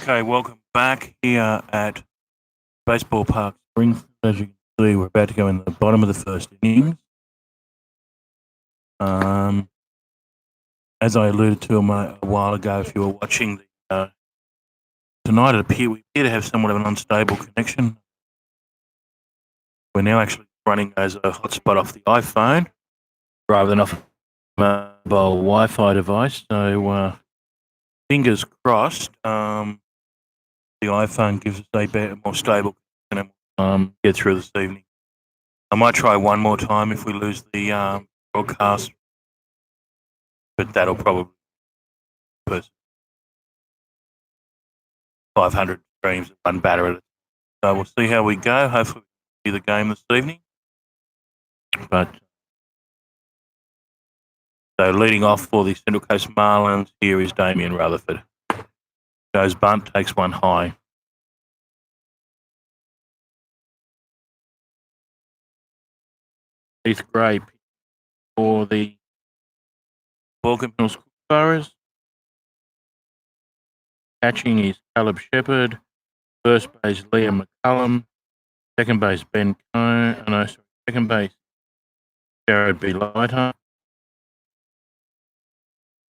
Okay, welcome back here at Baseball Park Springfield. As you can see, we're about to go in the bottom of the first innings. As I alluded to a while ago, if you were watching tonight, we appear to have somewhat of an unstable connection. We're now actually running as a hotspot off the iPhone rather than off a mobile Wi-Fi device. So fingers crossed. The iPhone gives us a better, more stable connection and get through this evening. I might try one more time if we lose the broadcast, but that'll probably be 500 streams at one batter at it. So we'll see how we go. Hopefully we'll see the game this evening. But so leading off for the Central Coast Marlins, here is Damien Rutherford. Goes bunt, takes one high. Heath Gray for the Baulkho Kookaburras. Catching is Caleb Shepherd. First base, Liam McCullum. Second base, Ben Cone. Second base, Jared B. Lightheart.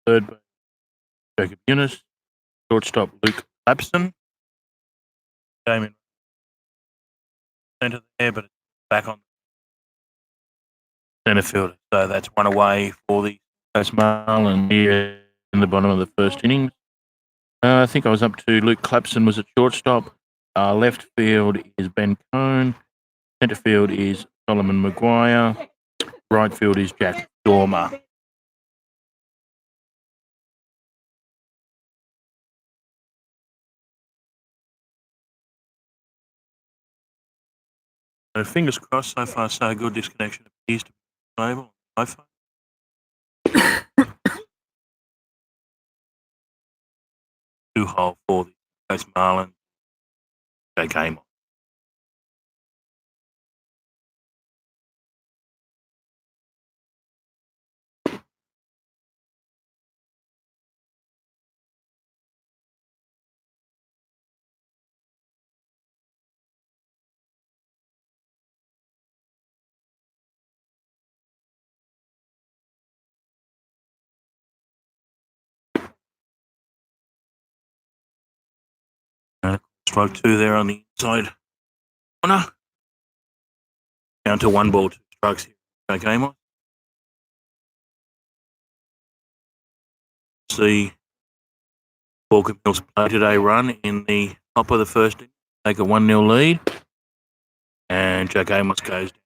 Third base, Jacob Eunice. Shortstop, Luke Lapson. Damien centre there, but it's back on centre field. So that's one away for the Coast Marlins here in the bottom of the first innings. I think I was up to Luke Clapson was at shortstop. Left field is Ben Cone. Centre field is Solomon Maguire. Right field is Jack Dormer. So fingers crossed, so far so good. This connection appears to be stable on iPhone. Two-hole for the Coast Marlins. Game on. Strike two there on the inside corner. Down to 1 ball, 2 strikes here. Game on. See Baulkho Mills play today run in the top of the first inning. Take a 1-0 lead. And Jack Amos goes down.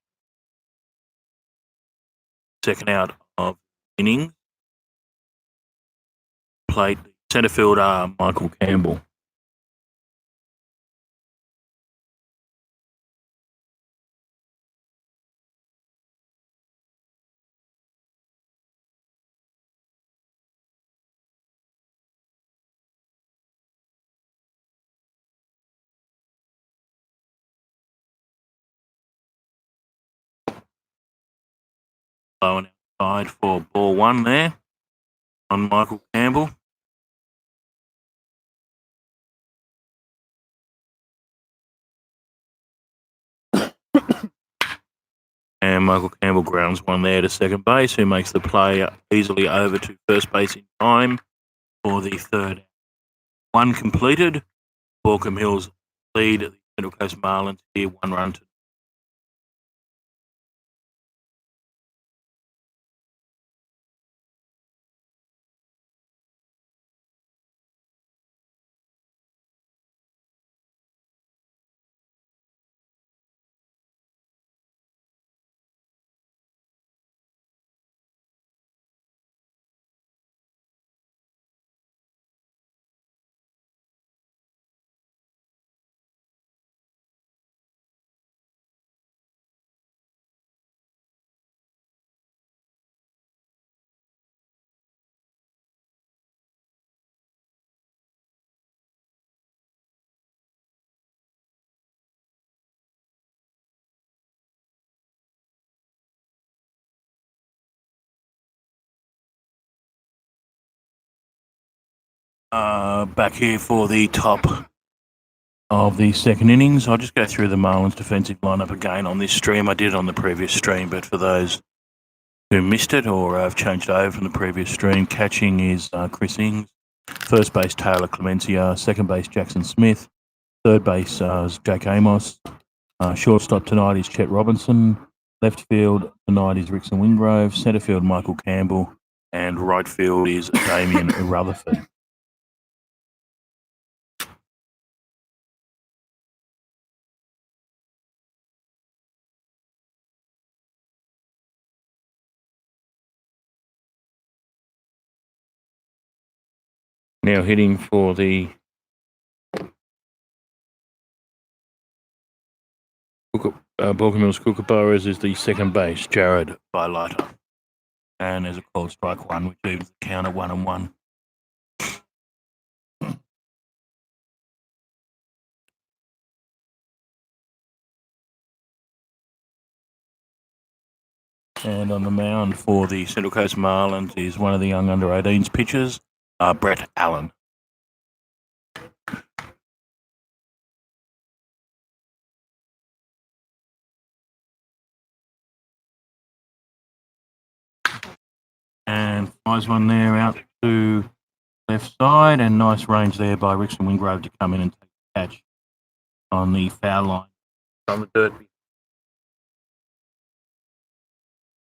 Second out of innings. Played centre fielder Michael Campbell. Blowing outside for ball one there on Michael Campbell. And Michael Campbell grounds one there to second base, who makes the play easily over to first base in time for the third. One completed. Baulkho Mills lead the Central Coast Marlins here, 1 run to Back here for the top of the second innings. I'll just go through the Marlins defensive lineup again on this stream. I did it on the previous stream, but for those who missed it or have changed over from the previous stream, catching is Chris Ings, first base Taylor Clemencia, second base Jackson Smith, third base Jake Amos, shortstop tonight is Chet Robinson, left field tonight is Rickson Wingrove, centre field Michael Campbell, and right field is Damien Rutherford. Now hitting for the Baulkho Kookaburras is the second base, Jared Baulkho. And there's a called strike one, which leaves the count at 1-1. And on the mound for the Central Coast Marlins is one of the young under-18s pitchers, Brett Allen. And flies one there out to left side, and nice range there by Rickson Wingrove to come in and take the catch on the foul line. On the dirt.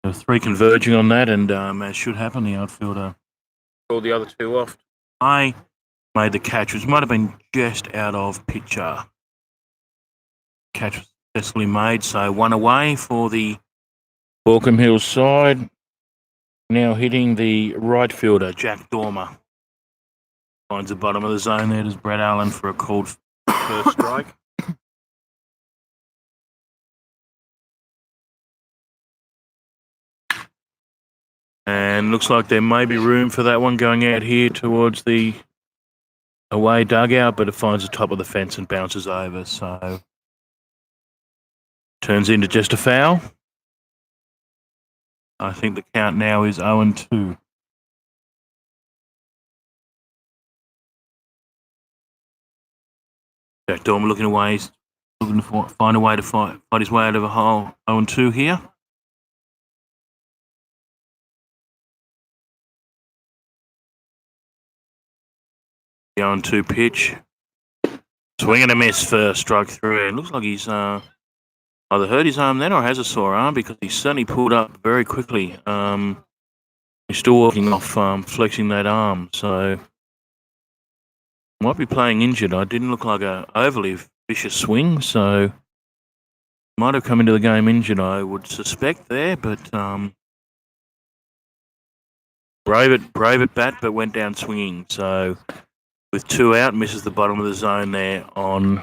There's three converging on that, and as should happen, the outfielder called the other two off. I made the catch, which might have been just out of pitcher. Catch was successfully made, so one away for the Baulkham Hills side. Now hitting the right fielder, Jack Dormer. Finds the bottom of the zone there. There's Brett Allen for a called first strike. And looks like there may be room for that one going out here towards the away dugout, but it finds the top of the fence and bounces over, so turns into just a foul. I think the count now is 0-2. Jack Dormer looking away, looking to find a way to fight his way out of a hole. 0-2 here. The 0-2 pitch. Swing and a miss for strike three. It looks like he's either hurt his arm then or has a sore arm, because he certainly pulled up very quickly. He's still walking off, flexing that arm, so might be playing injured. I didn't look like a overly vicious swing, so might have come into the game injured, I would suspect there, but brave at bat, but went down swinging. So with two out, misses the bottom of the zone there on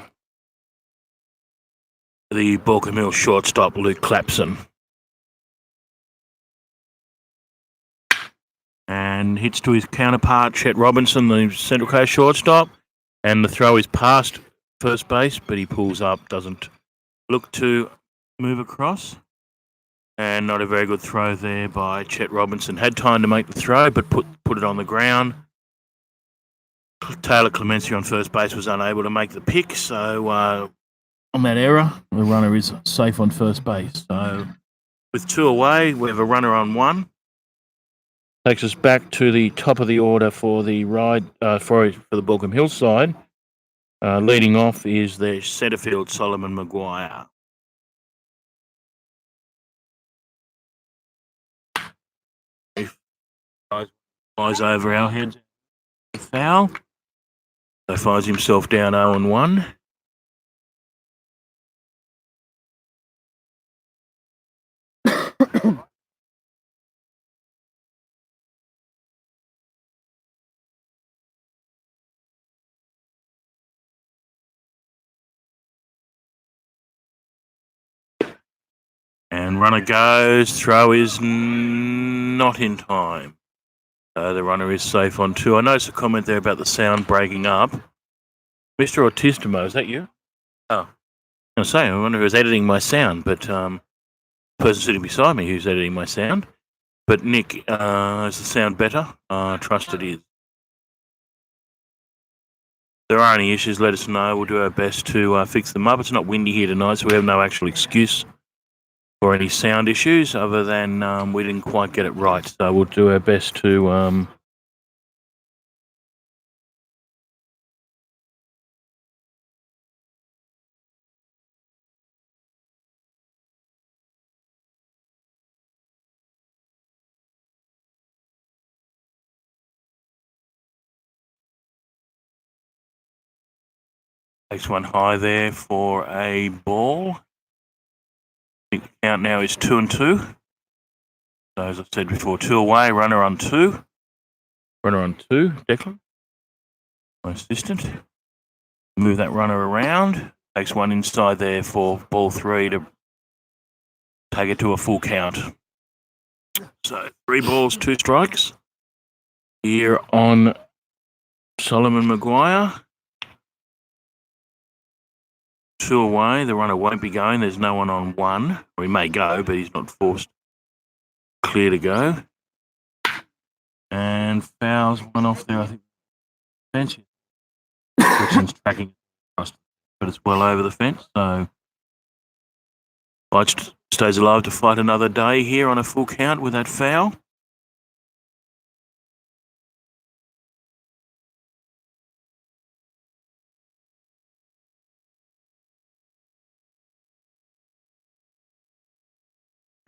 the Baulkham Hills shortstop, Luke Clapson. And hits to his counterpart, Chet Robinson, the Central Coast shortstop. And the throw is past first base, but he pulls up, doesn't look to move across. And not a very good throw there by Chet Robinson. Had time to make the throw, but put it on the ground. Taylor Clemencia on first base was unable to make the pick, so on that error, the runner is safe on first base. So with two away, we have a runner on one. Takes us back to the top of the order for the ride for the Baulkham Hills side. Leading off is the centre field, Solomon Maguire. If flies over our heads, foul. So finds himself down 0-1. And runner goes, throw is not in time. The runner is safe on two. I noticed a comment there about the sound breaking up. Mr. Autistimo, is that you? Oh, I was going to say, I wonder who's editing my sound, but the person sitting beside me who's editing my sound. But Nick, is the sound better? Trust it is. there are any issues, let us know. We'll do our best to fix them up. It's not windy here tonight, so we have no actual excuse for any sound issues other than we didn't quite get it right. So we'll do our best to takes one high there for a ball. I think the count now is 2-2. So as I said before, 2 away, runner on 2. Runner on 2, Declan. My assistant. Move that runner around. Takes one inside there for ball 3 to take it to a full count. So 3 balls, 2 strikes. Here on Solomon Maguire. 2 away. The runner won't be going. There's no one on 1. Or he may go, but he's not forced. Clear to go. And fouls one off there, I think. Fence. Dixon's tracking across, but it's well over the fence. So Light stays alive to fight another day here on a full count with that foul.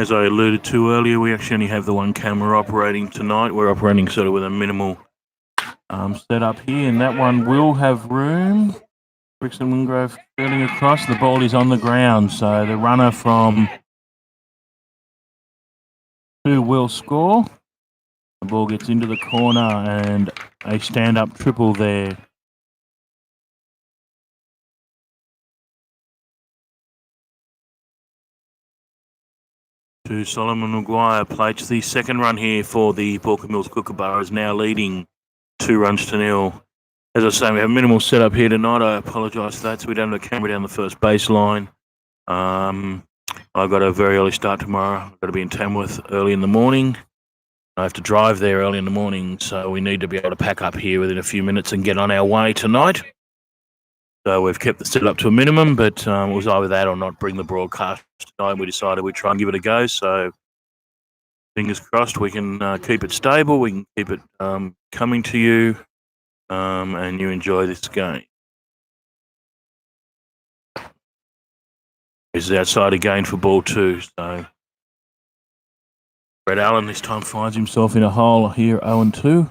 As I alluded to earlier, we actually only have the one camera operating tonight. We're operating sort of with a minimal setup here, and that one will have room. Brixton Wingrove curling across. The ball is on the ground, so the runner from 2 will score. The ball gets into the corner and a stand-up triple there. To Solomon Maguire, plates the second run here for the Baulkho Mills Kookaburras, now leading 2-0. As I say, we have minimal setup here tonight. I apologise for that. So we don't have a camera down the first baseline. I've got a very early start tomorrow. I've got to be in Tamworth early in the morning. I have to drive there early in the morning, so we need to be able to pack up here within a few minutes and get on our way tonight. So we've kept the setup to a minimum, but it was either that or not bring the broadcast tonight. We decided we'd try and give it a go. So fingers crossed we can keep it stable. We can keep it coming to you, and you enjoy this game. This is outside again for ball 2. So Brett Allen this time finds himself in a hole here, 0-2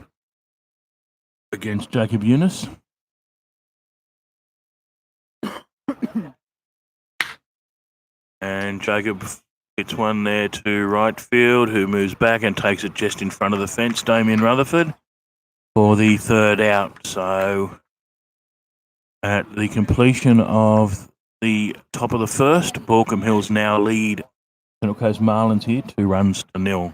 against Jacob Eunice. And Jacob gets one there to right field, who moves back and takes it just in front of the fence, Damien Rutherford, for the third out. So at the completion of the top of the first, Baulkho Hills now lead Central Coast Marlins here 2-0.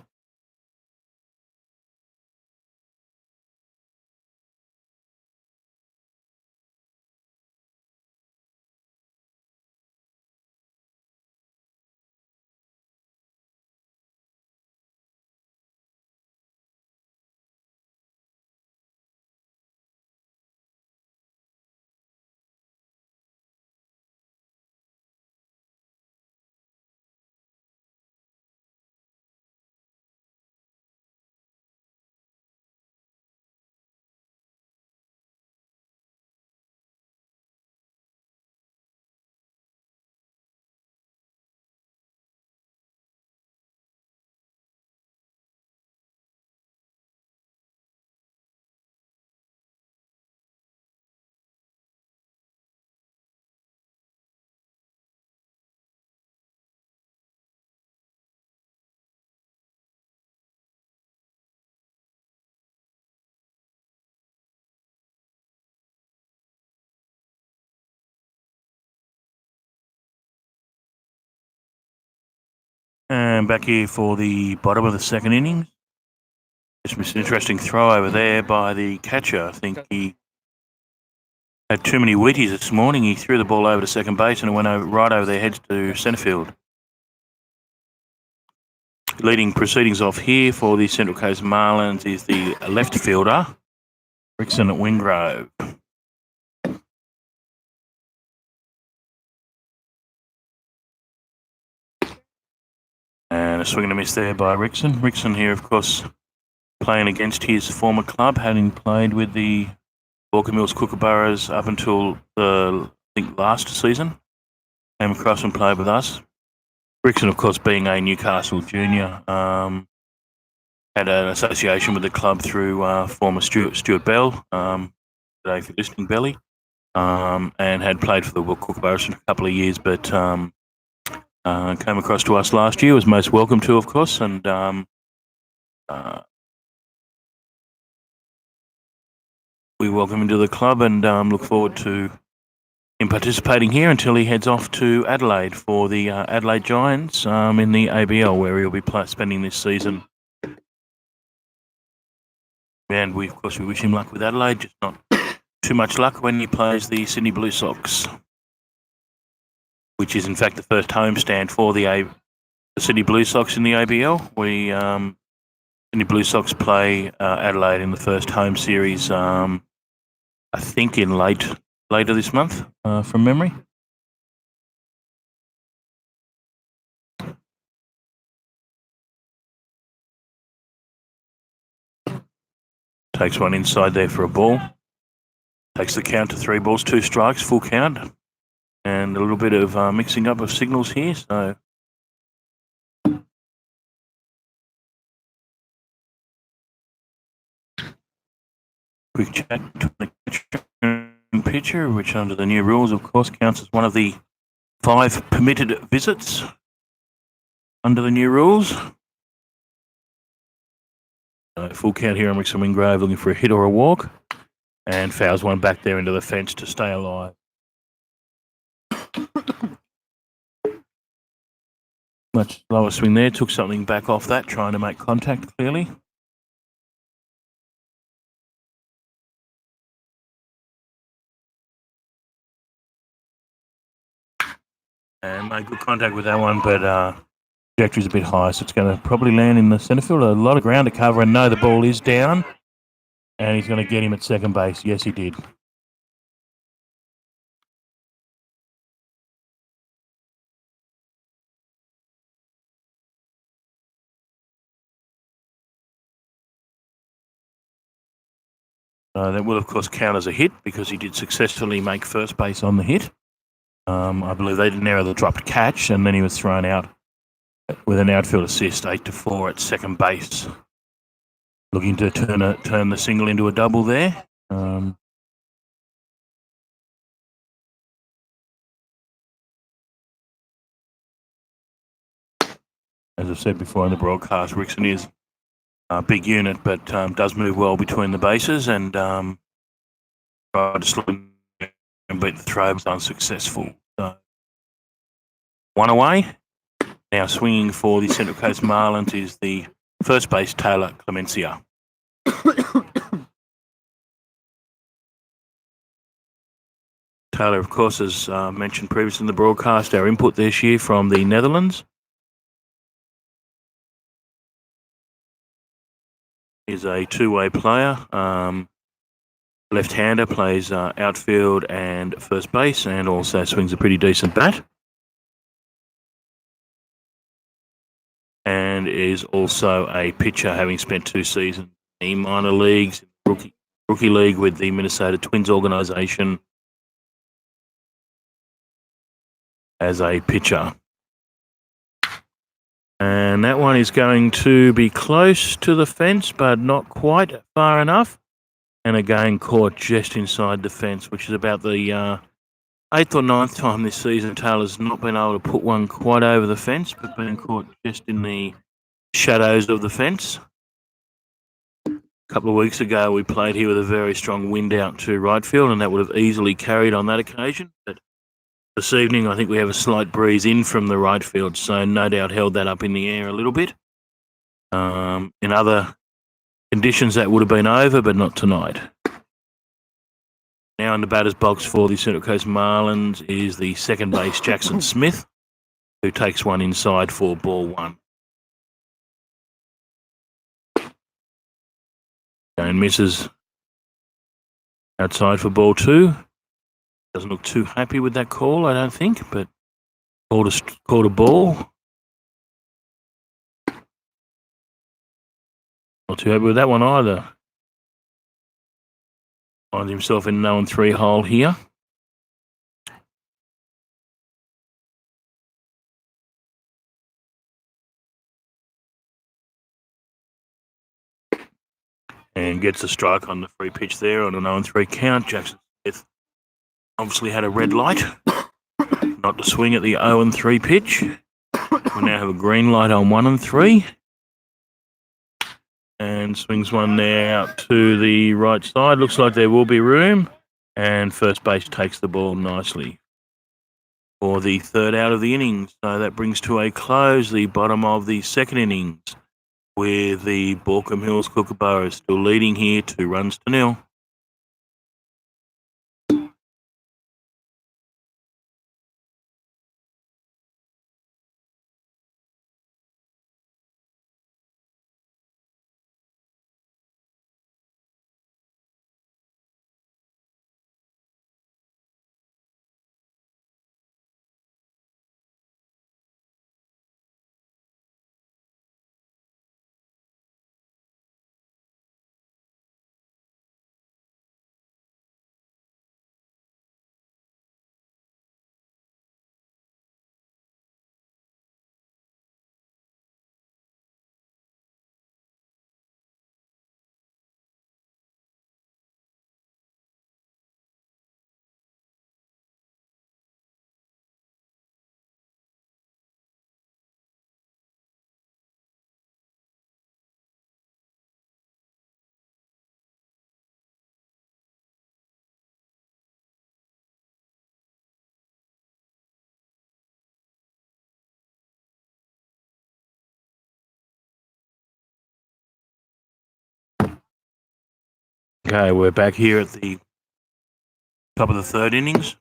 And back here for the bottom of the second innings. It's an interesting throw over there by the catcher. I think he had too many Wheaties this morning. He threw the ball over to second base and it went right over their heads to centre field. Leading proceedings off here for the Central Coast Marlins is the left fielder, Brixton Wingrove. And a swing and a miss there by Rickson. Rickson here, of course, playing against his former club, having played with the Baulkho Kookaburras up until I think last season. Came across and played with us. Rickson, of course, being a Newcastle junior, had an association with the club through former Stuart Bell, today if you're listening, Belly, and had played for the Kookaburras for a couple of years, but came across to us last year, was most welcome to, of course, and we welcome him to the club and look forward to him participating here until he heads off to Adelaide for the Adelaide Giants in the ABL, where he'll be spending this season. And we, of course, we wish him luck with Adelaide, just not too much luck when he plays the Sydney Blue Sox, which is in fact the first homestand for the Sydney Blue Sox in the ABL. Sydney Blue Sox play Adelaide in the first home series, I think in later this month, from memory. Takes one inside there for a ball. Takes the count to 3 balls, 2 strikes, full count. And a little bit of mixing up of signals here. So quick chat to the pitcher, which under the new rules, of course, counts as one of the 5 permitted visits under the new rules. Full count here on Rickson Wingrove, looking for a hit or a walk, and fouls one back there into the fence to stay alive. Much lower swing there, took something back off that, trying to make contact clearly. And made good contact with that one, but trajectory's a bit high, so it's going to probably land in the centre field. A lot of ground to cover, and no, the ball is down, and he's going to get him at second base. Yes, he did. That will, of course, count as a hit because he did successfully make first base on the hit. I believe they didn't narrow the dropped catch, and then he was thrown out with an outfield assist, 8-4 at second base. Looking to turn the single into a double there. As I've said before in the broadcast, Rickson is a big unit, but does move well between the bases and tried to slow him and beat the throw, was unsuccessful. So, one away. Now swinging for the Central Coast Marlins is the first base Taylor Clemencia. Taylor, of course, as mentioned previously in the broadcast, our input this year from the Netherlands. Is a two-way player. Left-hander, plays outfield and first base, and also swings a pretty decent bat. And is also a pitcher, having spent 2 seasons in the minor leagues, rookie league with the Minnesota Twins organization as a pitcher. And that one is going to be close to the fence, but not quite far enough. And again, caught just inside the fence, which is about the 8th or 9th time this season Taylor's not been able to put one quite over the fence, but been caught just in the shadows of the fence. A couple of weeks ago, we played here with a very strong wind out to right field, and that would have easily carried on that occasion. But this evening, I think we have a slight breeze in from the right field, so no doubt held that up in the air a little bit. In other conditions, that would have been over, but not tonight. Now in the batter's box for the Central Coast Marlins is the second base Jackson Smith, who takes one inside for ball 1. And misses outside for ball 2. Doesn't look too happy with that call, I don't think, but called a ball. Not too happy with that one either. Finds himself in 0-3 hole here. And gets a strike on the free pitch there on an 0-3 count. Jackson Smith obviously had a red light not to swing at the 0-3 pitch. We now have a green light on 1-3. And swings one there out to the right side. Looks like there will be room. And first base takes the ball nicely for the third out of the innings. So that brings to a close the bottom of the second innings, with the Baulkho Hills Kookaburras still leading here 2-0. Okay, we're back here at the top of the third innings.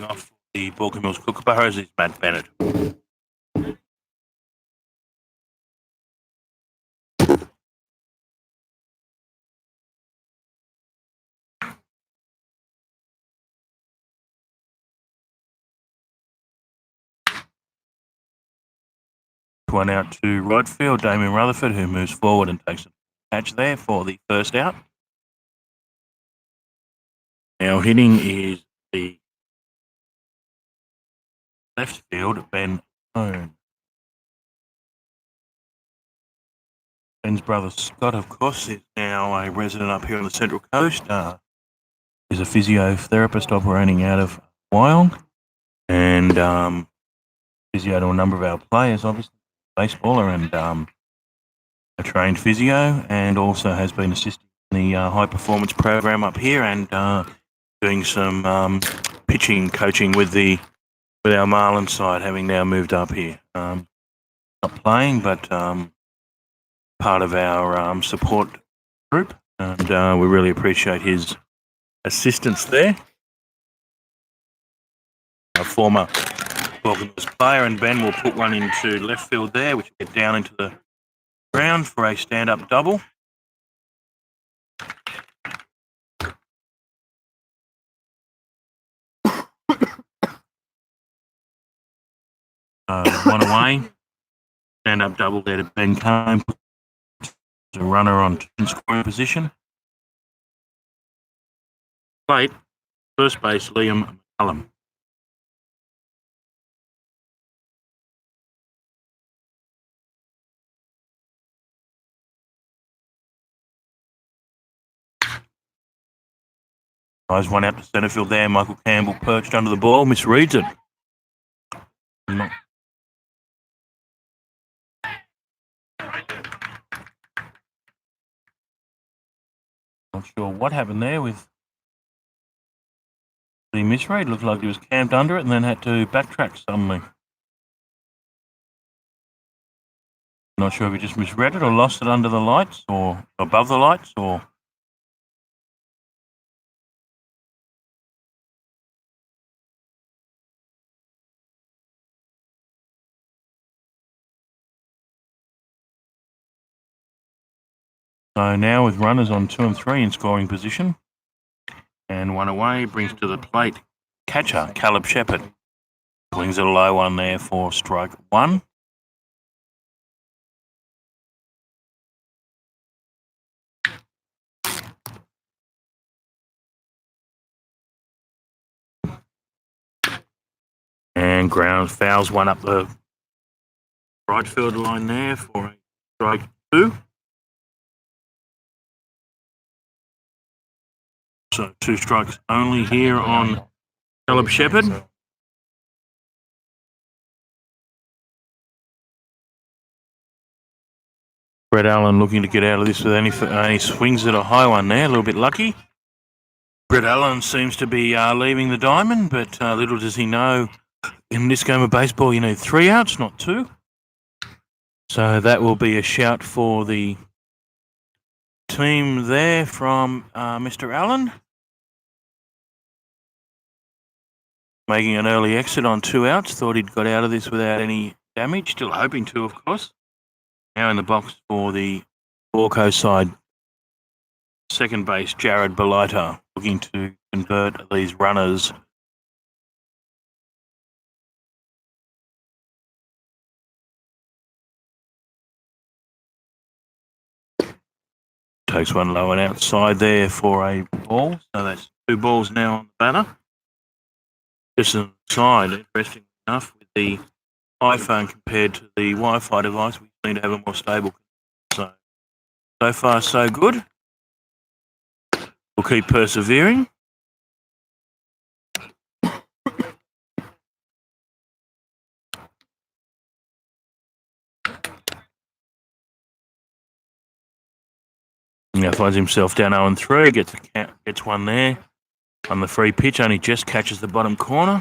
Off the Baulkho Hills Kookaburras is Matt Bennett. One out to right field, Damien Rutherford, who moves forward and takes a catch there for the first out. Now hitting is the left field, Ben Owen. Ben's brother Scott, of course, is now a resident up here on the Central Coast. He's a physiotherapist operating out of Wyong, and physio to a number of our players, obviously, baseballer and a trained physio, and also has been assisting in the high performance program up here and doing some pitching coaching with our Marlins side, having now moved up here. Not playing, but part of our support group, and we really appreciate his assistance there. A former Baulkho player, and Ben will put one into left field there, which will get down into the ground for a stand-up double. One away, stand-up double there to Ben Cone, a runner on scoring position. Plate, first base, Liam McCullum. Guys, one out to centre field there. Michael Campbell perched under the ball, misreads it. Not sure what happened there with the misread. Looked like he was camped under it and then had to backtrack suddenly. Not sure if he just misread it or lost it under the lights or above the lights or... So now with runners on 2 and 3 in scoring position, And one away, brings to the plate catcher, Caleb Shepherd. Swings a low one there for strike one. And ground fouls one up the right field line there for a strike two. So 2 strikes only here on Caleb Shepherd. Brett Allen looking to get out of this with any swings at a high one there, a little bit lucky. Brett Allen seems to be leaving the diamond, but little does he know, in this game of baseball, you need 3 outs, not 2. So that will be a shout for the team there from Mr. Allen. Making an early exit on 2 outs. Thought he'd got out of this without any damage. Still hoping to, of course. Now in the box for the Baulkho side, second base, Jared Baulkho, looking to convert these runners. Takes one low and outside there for a ball. So that's 2 balls now on the batter. Just an aside, interesting enough, with the iPhone compared to the Wi-Fi device, we seem to have a more stable. So far so good. We'll keep persevering. Now finds himself down 0-3, gets one there on the free pitch, only just catches the bottom corner,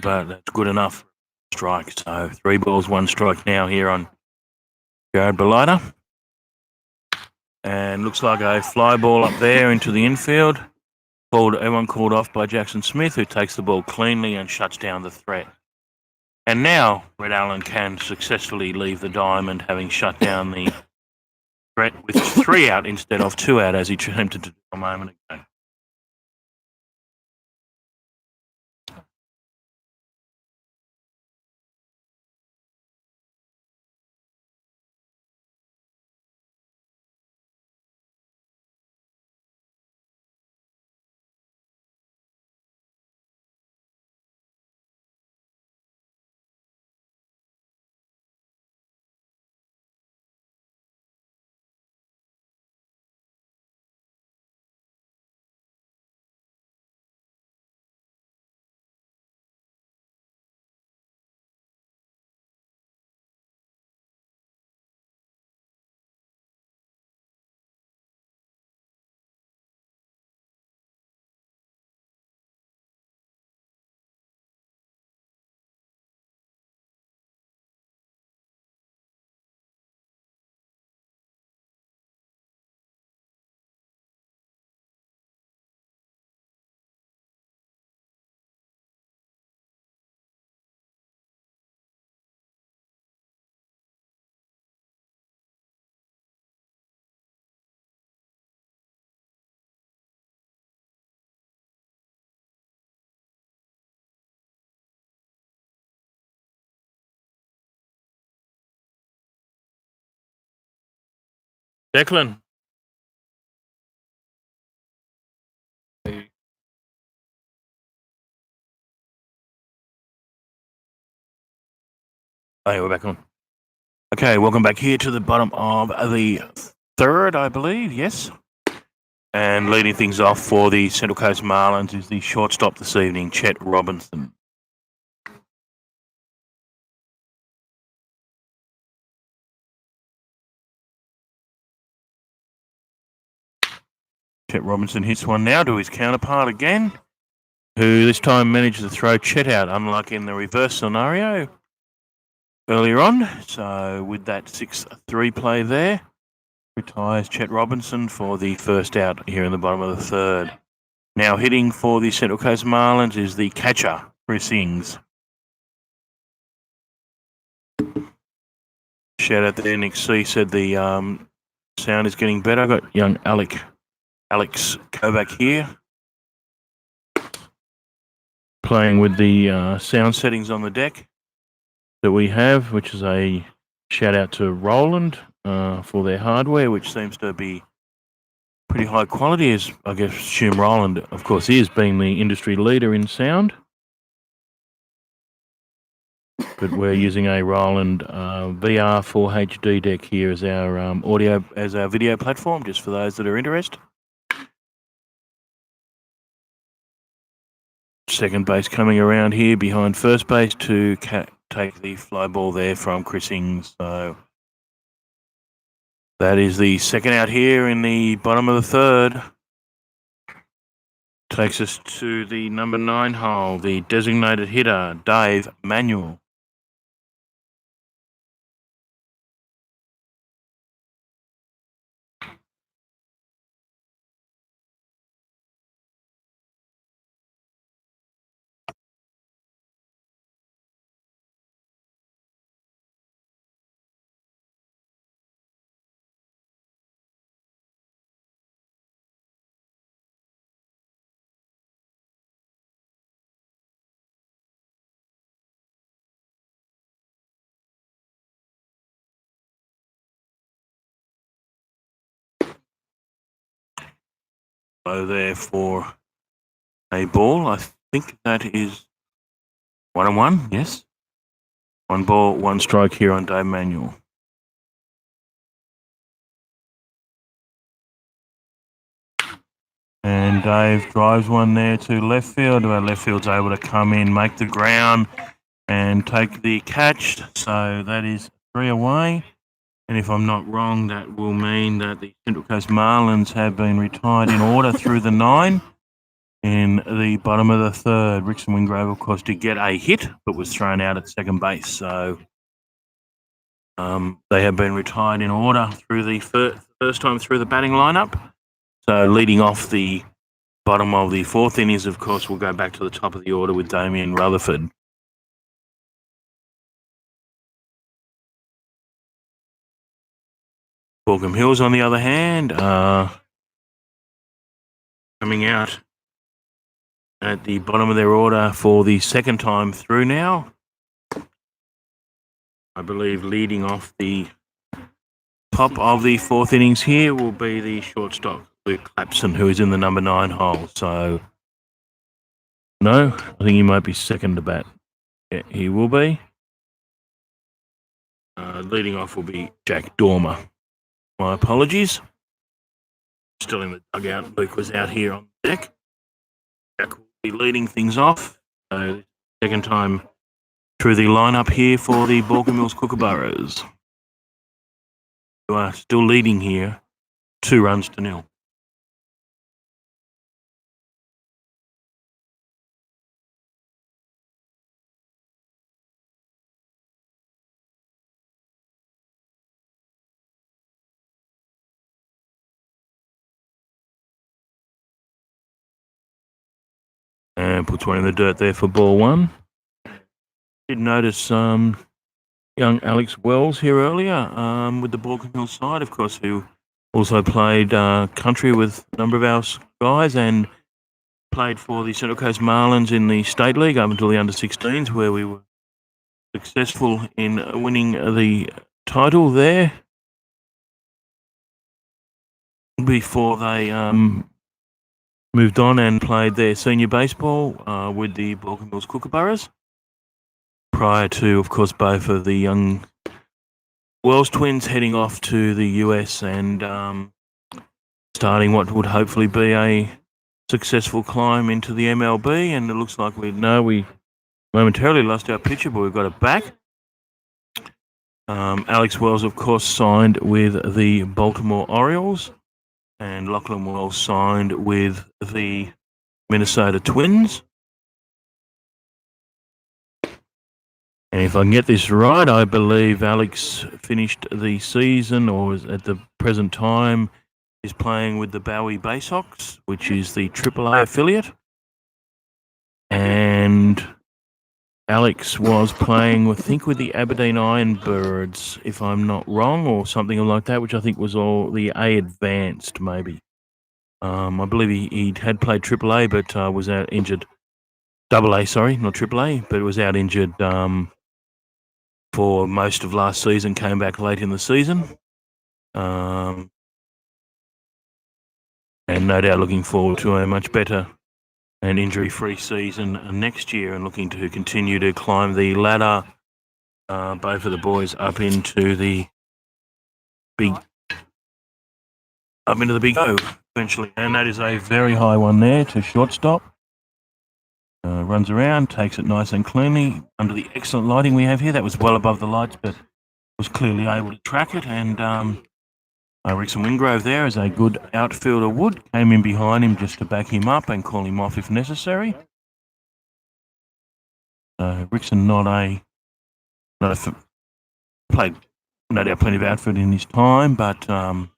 but that's good enough for a strike. So 3 balls, 1 strike now here on Jared Baulkho. And looks like a fly ball up there into the infield. Everyone called off by Jackson Smith, who takes the ball cleanly and shuts down the threat. And now Brett Allen can successfully leave the diamond, having shut down the threat with 3 out instead of 2 out, as he attempted to do a moment ago. Declan. Hey, we're back on. Okay, welcome back here to the bottom of the 3rd, I believe. Yes. And leading things off for the Central Coast Marlins is the shortstop this evening, Chet Robinson. Chet Robinson hits one now to his counterpart again, who this time managed to throw Chet out, unlike in the reverse scenario earlier on. So with that 6-3 play there, retires Chet Robinson for the first out here in the bottom of the 3rd. Now hitting for the Central Coast Marlins is the catcher, Chris Ings. Shout out there, Nick C said the sound is getting better. I've got young Alec Alex Kovac here, playing with the sound settings on the deck that we have, which is a shout out to Roland for their hardware, which seems to be pretty high quality, as I guess assume Roland, of course, is being the industry leader in sound. But we're using a Roland VR4 HD deck here as our our video platform, just for those that are interested. Second base coming around here behind first base to take the fly ball there from Chris Ings. So that is the second out here in the bottom of the third. Takes us to the number 9 hole, the designated hitter, Dave Manuel. There for a ball. I think that is 1-1. Yes, 1 ball, 1 strike here on Dave Manuel. And Dave drives one there to left field. Our left field's able to come in, make the ground, and take the catch. So that is 3 away. And if I'm not wrong, that will mean that the Central Coast Marlins have been retired in order through the 9 in the bottom of the third. Rickson Wingrove, of course, did get a hit, but was thrown out at second base. So they have been retired in order through the first time through the batting lineup. So leading off the bottom of the 4th innings, of course, we'll go back to the top of the order with Damien Rutherford. Baulkho Hills, on the other hand, coming out at the bottom of their order for the second time through now. I believe leading off the top of the 4th innings here will be the shortstop, Luke Clapson, who is in the number 9 hole. So, no, I think he might be second to bat. Yeah, he will be. Leading off will be Jack Dormer. My apologies. Still in the dugout. Luke was out here on the deck. Jack will be leading things off. So, second time through the lineup here for the Baulkho Mills Kookaburras, who are still leading here, 2-0. And puts one in the dirt there for ball 1. Did notice young Alex Wells here earlier with the Baulkho Mills side, of course, who also played country with a number of our guys and played for the Central Coast Marlins in the State League up until the under-16s, where we were successful in winning the title there before they moved on and played their senior baseball with the Baulkho Mills Kookaburras, prior to, of course, both of the young Wells twins heading off to the US and starting what would hopefully be a successful climb into the MLB. And it looks like we momentarily lost our pitcher, but we've got it back. Alex Wells, of course, signed with the Baltimore Orioles, and Lachlan Wells signed with the Minnesota Twins. And if I can get this right, I believe Alex finished the season, or is at the present time, is playing with the Bowie Baysox, which is the AAA affiliate. And Alex was playing, I think, with the Aberdeen Ironbirds, if I'm not wrong, or something like that, which I think was all the A Advanced, maybe. I believe he had played Triple A, but was out injured. Double A, sorry, not Triple A, but was out injured for most of last season. Came back late in the season, and no doubt looking forward to a much better and injury-free season next year, and looking to continue to climb the ladder. Both of the boys up into the big O eventually, and that is a very high one there to shortstop. Runs around, takes it nice and cleanly under the excellent lighting we have here. That was well above the lights, but was clearly able to track it. And Rickson Wingrove there, as a good outfielder would, came in behind him just to back him up and call him off if necessary. Rickson played no doubt plenty of outfield in his time, but not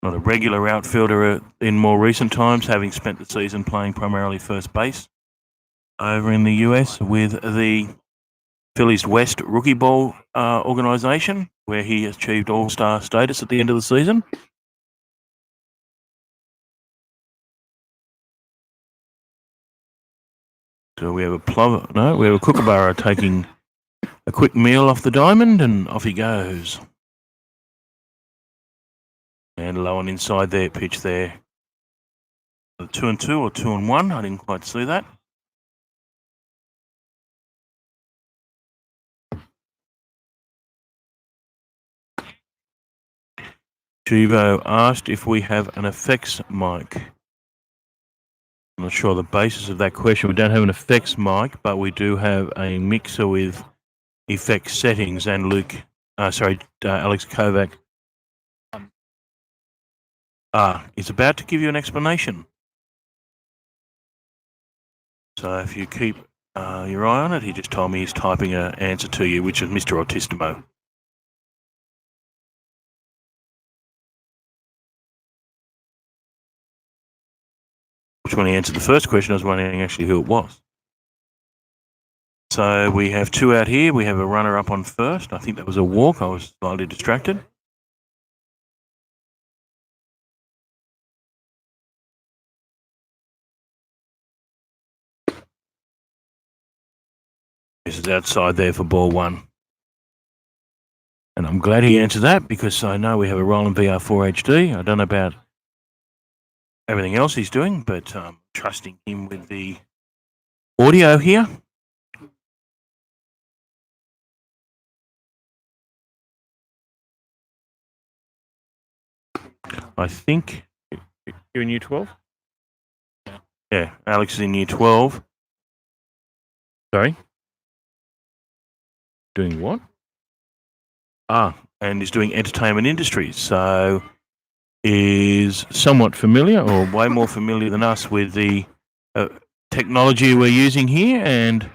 a regular outfielder in more recent times, having spent the season playing primarily first base over in the US with the Phillies West Rookie Ball organisation, where he achieved All-Star status at the end of the season. So we have a Kookaburra taking a quick meal off the diamond, and off he goes. And low on inside there, pitch there. 2-2 or 2-1, I didn't quite see that. Chivo asked if we have an effects mic. I'm not sure the basis of that question. We don't have an effects mic, but we do have a mixer with effects settings, and Alex Kovac is about to give you an explanation. So if you keep your eye on it, he just told me he's typing an answer to you, which is Mr. Autistimo. Which, when he answered the first question, I was wondering actually who it was. So we have two out here. We have a runner up on first. I think that was a walk. I was slightly distracted. This is outside there for ball one. And I'm glad he answered that, because I know we have a Roland VR4 HD. I don't know about everything else he's doing, but trusting him with the audio here. I think you're in year 12? Yeah, Alex is in year 12. Sorry? Doing what? And he's doing entertainment industries. So is somewhat familiar, or way more familiar than us, with the technology we're using here. And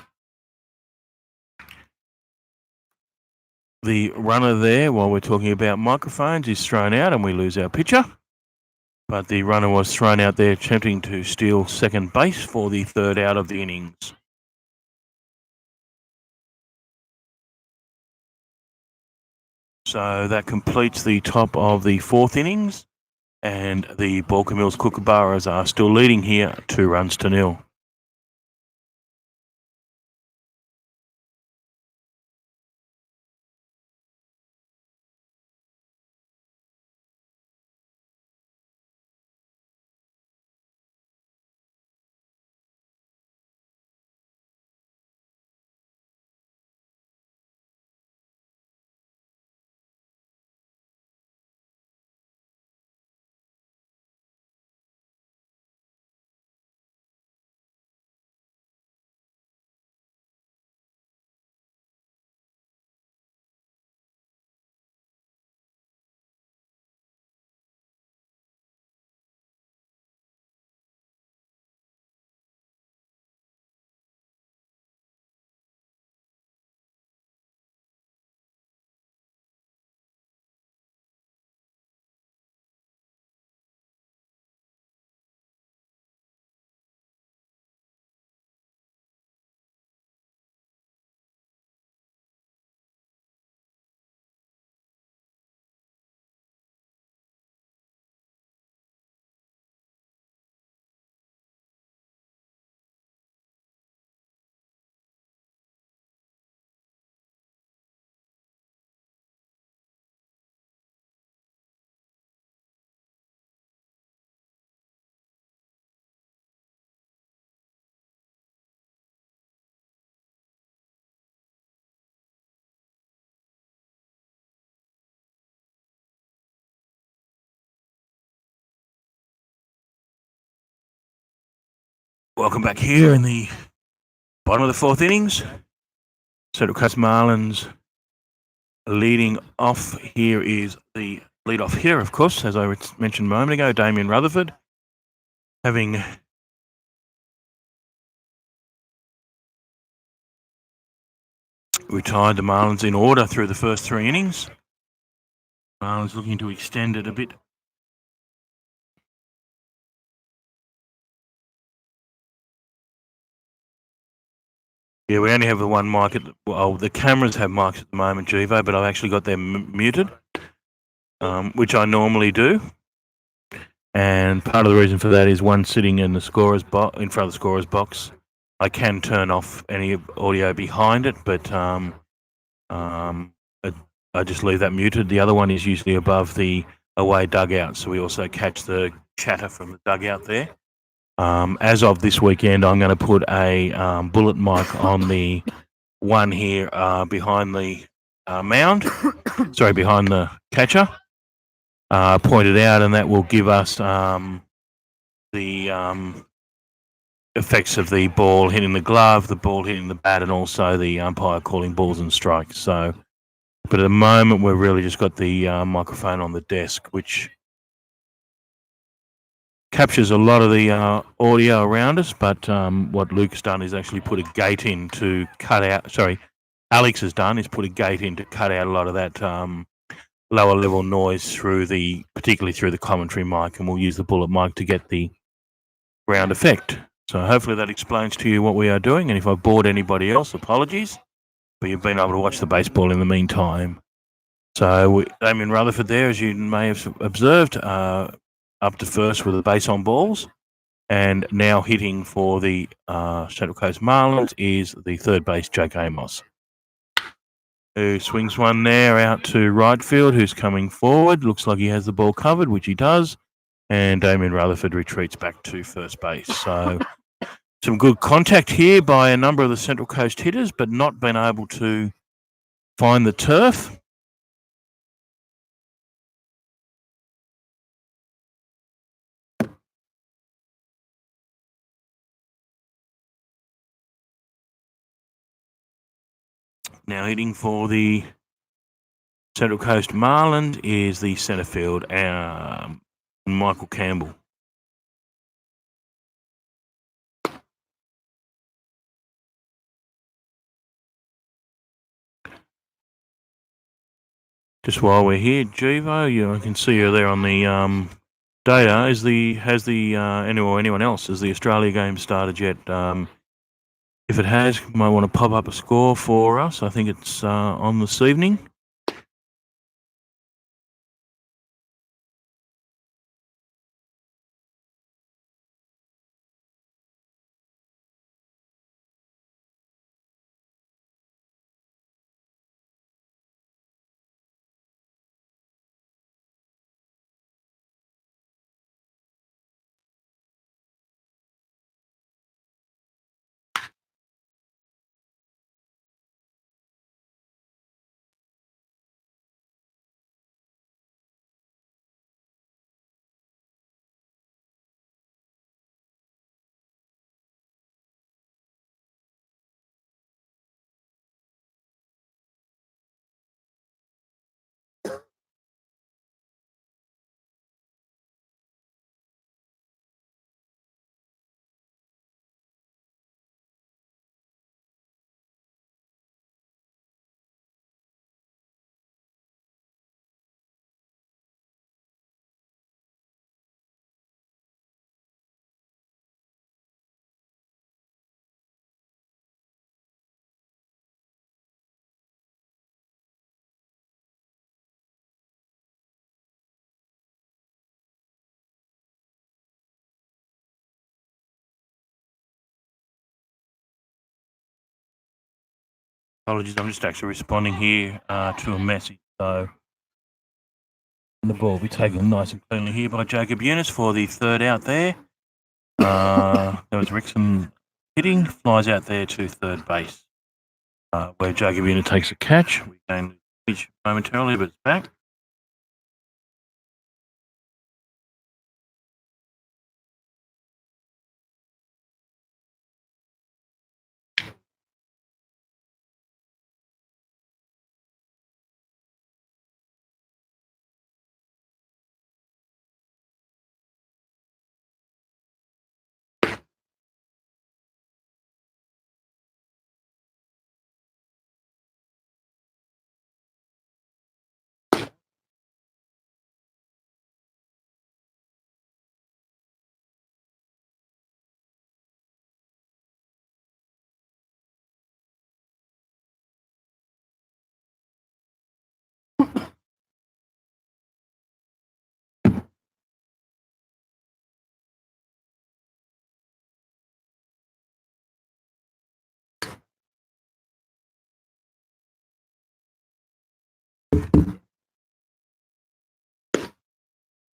the runner there, while we're talking about microphones, is thrown out and we lose our pitcher. But the runner was thrown out there attempting to steal second base for the third out of the innings. So that completes the top of the fourth innings, and the Baulkho Mills Kookaburras are still leading here 2-0. Welcome back here in the bottom of the fourth innings. Central Coast Marlins leading off here is the lead-off hitter, of course, as I mentioned a moment ago, Damien Rutherford, having retired the Marlins in order through the first three innings. Marlins looking to extend it a bit. Yeah, we only have the one mic. The cameras have mics at the moment, Givo, but I've actually got them muted, which I normally do. And part of the reason for that is one sitting in the scorer's in front of the scorer's box. I can turn off any audio behind it, but I just leave that muted. The other one is usually above the away dugout, so we also catch the chatter from the dugout there. As of this weekend, I'm going to put a bullet mic on the one here behind the mound, behind the catcher, pointed out, and that will give us the effects of the ball hitting the glove, the ball hitting the bat, and also the umpire calling balls and strikes. So, but at the moment, we've really just got the microphone on the desk, which captures a lot of the audio around us. But what Luke's done is actually put a gate in to cut out. Sorry, Alex has done is put a gate in to cut out a lot of that lower level noise particularly through the commentary mic, and we'll use the bullet mic to get the ground effect. So hopefully that explains to you what we are doing, and if I've bored anybody else, apologies, but you've been able to watch the baseball in the meantime. So Damien Rutherford there, as you may have observed, up to first with the base on balls, and now hitting for the Central Coast Marlins is the third base, Jake Amos, who swings one there out to right field, who's coming forward. Looks like he has the ball covered, which he does, and Damien Rutherford retreats back to first base. So some good contact here by a number of the Central Coast hitters, but not been able to find the turf. Now hitting for the Central Coast Marlins is the centre field, Michael Campbell. Just while we're here, Givo, I can see you there on the data. Has anyone else? Has the Australia game started yet? If it has, you might want to pop up a score for us. I think it's on this evening. Apologies, I'm just actually responding here to a message. So the ball will be taken nice and cleanly here by Jacob Eunice for the third out there. There was Rickson hitting, flies out there to third base, where Jacob Eunice takes a catch. We gain the pitch momentarily, but it's back.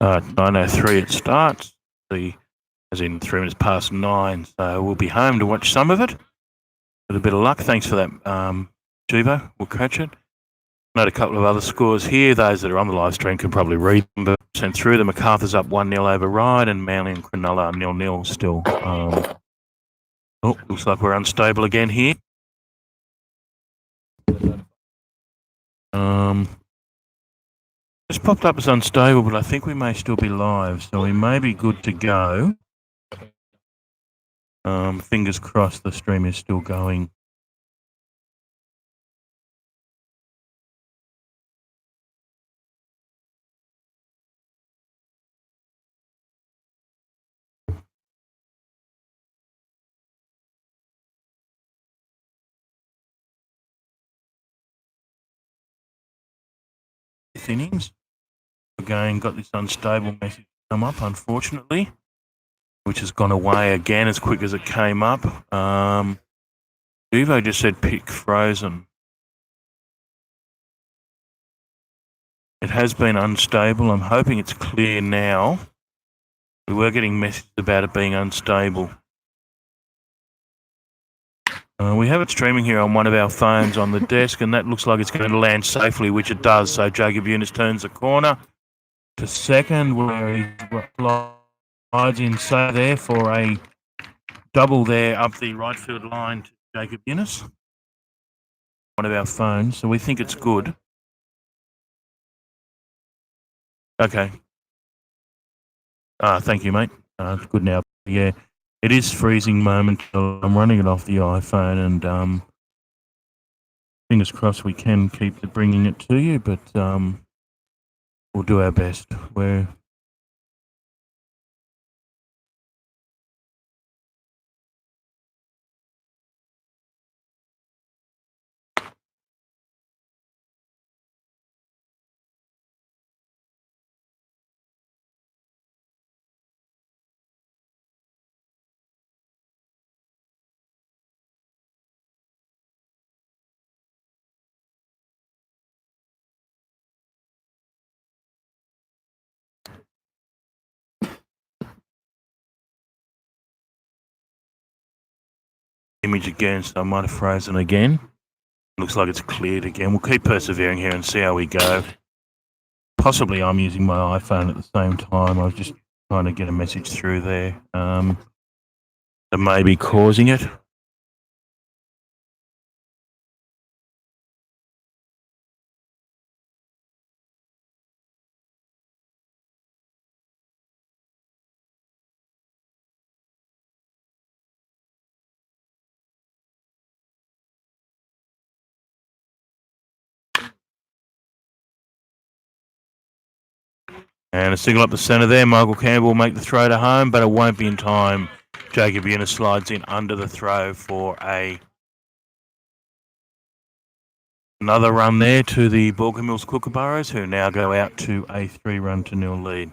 9:03 it starts. As in 3 minutes past 9. So we'll be home to watch some of it. With a bit of luck. Thanks for that, Juvo. We'll catch it. Note a couple of other scores here. Those that are on the live stream can probably read them, but sent through. The MacArthur's up 1-0 over Ryde, and Manly and Cronulla are 0-0 still. Looks like we're unstable again here. Just popped up as unstable, but I think we may still be live, so we may be good to go. Fingers crossed the stream is still going. Innings. Again, got this unstable message come up, unfortunately, which has gone away again as quick as it came up. Evo just said pick frozen. It has been unstable. I'm hoping it's clear now. We were getting messages about it being unstable. We have it streaming here on one of our phones on the desk, and that looks like it's going to land safely, which it does. So Jacob Eunice turns the corner to second, where he slides in so there for a double there up the right field line to Jacob Eunice. One of our phones, so we think it's good. Okay. Thank you, mate. It's good now. Yeah, it is freezing moment. I'm running it off the iPhone, and fingers crossed we can keep bringing it to you, but we'll do our best. We're image again, so I might have frozen again. Looks like it's cleared again. We'll keep persevering here and see how we go. Possibly I'm using my iPhone at the same time. I was just trying to get a message through there that may be causing it. And a single up the centre there. Michael Campbell will make the throw to home, but it won't be in time. Jacob Eunice slides in under the throw for another run there to the Baulkho Kookaburras, who now go out to a 3-run-0 lead.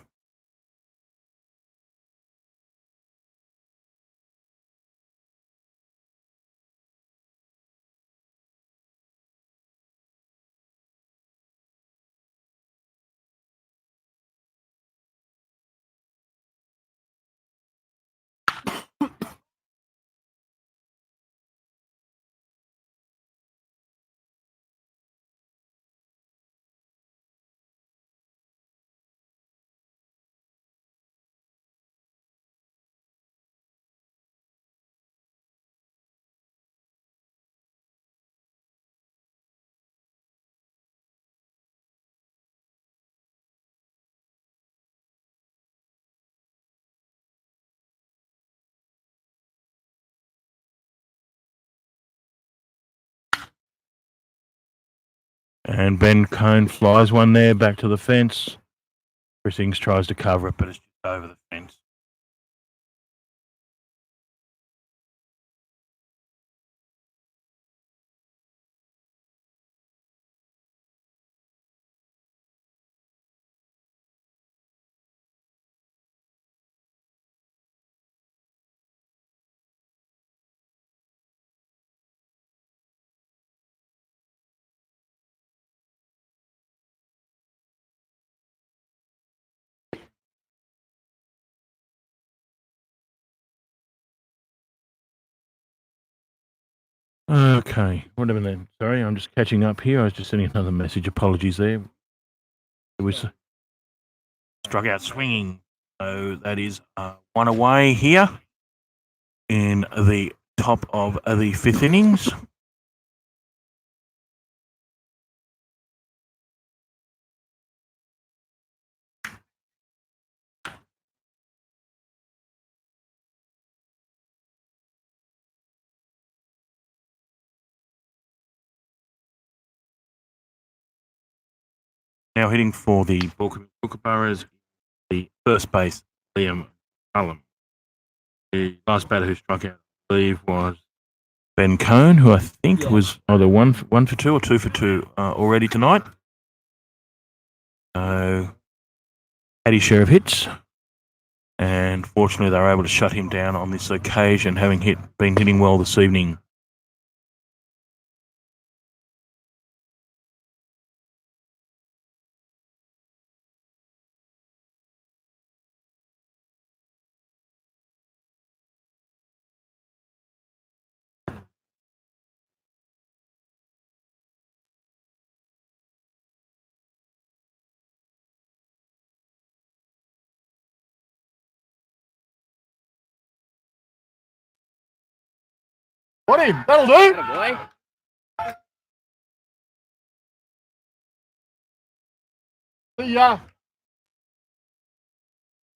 And Ben Cone flies one there back to the fence. Chris Ings tries to cover it, but it's just over the fence. Okay, whatever then. Sorry, I'm just catching up here. I was just sending another message. Apologies there. It was struck out swinging. So that is one away here in the top of the fifth innings. Now hitting for the Baulkho Kookaburras, the first base, Liam Cullen. The last batter who struck out, I believe, was Ben Cohn, who I think was either one for two or 2 for 2 already tonight. So had his share of hits, and fortunately they were able to shut him down on this occasion, having been hitting well this evening. What him? That'll do. Boy. See ya.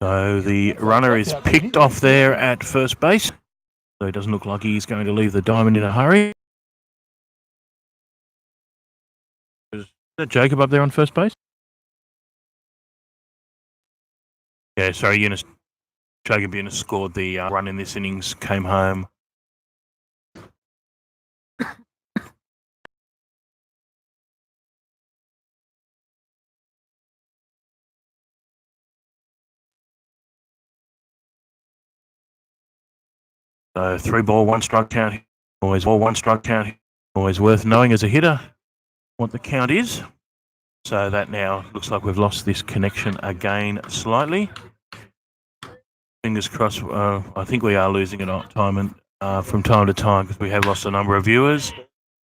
So the runner is picked off there at first base. So it doesn't look like he's going to leave the diamond in a hurry. Is that Jacob up there on first base? Yeah, sorry, Jacob Eunice scored the run in this innings, came home. So 3 ball, 1 strike count. Always worth knowing as a hitter what the count is. So that now looks like we've lost this connection again slightly. Fingers crossed. I think we are losing it from time to time because we have lost a number of viewers.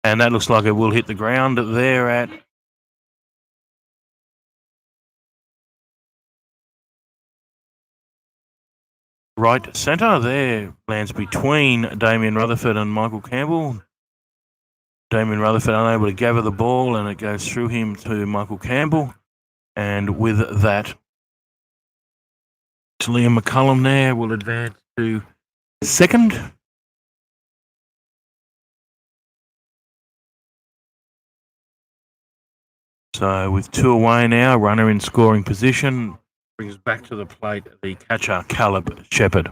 And that looks like it will hit the ground there at right centre. There lands between Damien Rutherford and Michael Campbell. Damien Rutherford unable to gather the ball, and it goes through him to Michael Campbell. And with that, Liam McCullum there will advance to second. So with 2 away now, runner in scoring position, brings back to the plate the catcher, Caleb Shepherd.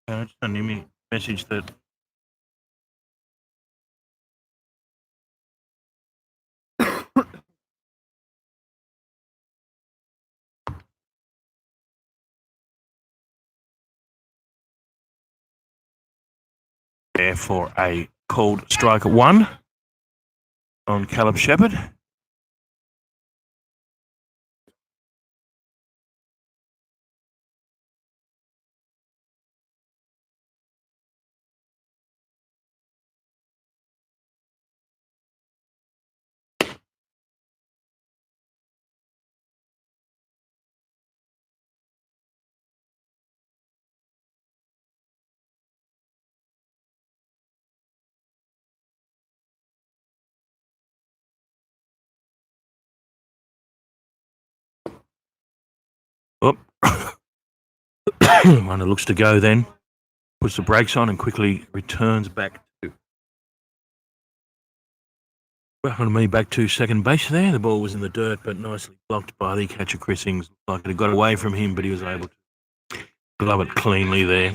Just sending me a message that there for a called strike 1 on Caleb Shepherd. Oh. Runner looks to go then, puts the brakes on and quickly returns back to second base there. The ball was in the dirt, but nicely blocked by the catcher, Chris Ings. Like it had got away from him, but he was able to glove it cleanly there.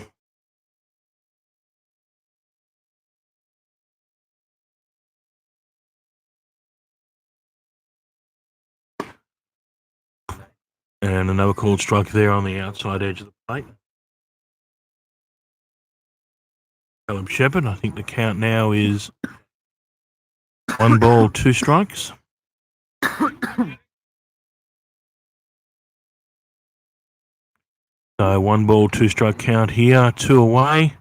And another called strike there on the outside edge of the plate. Caleb Shepherd, I think the count now is 1 ball, 2 strikes. So 1 ball, 2-strike count here, 2 away.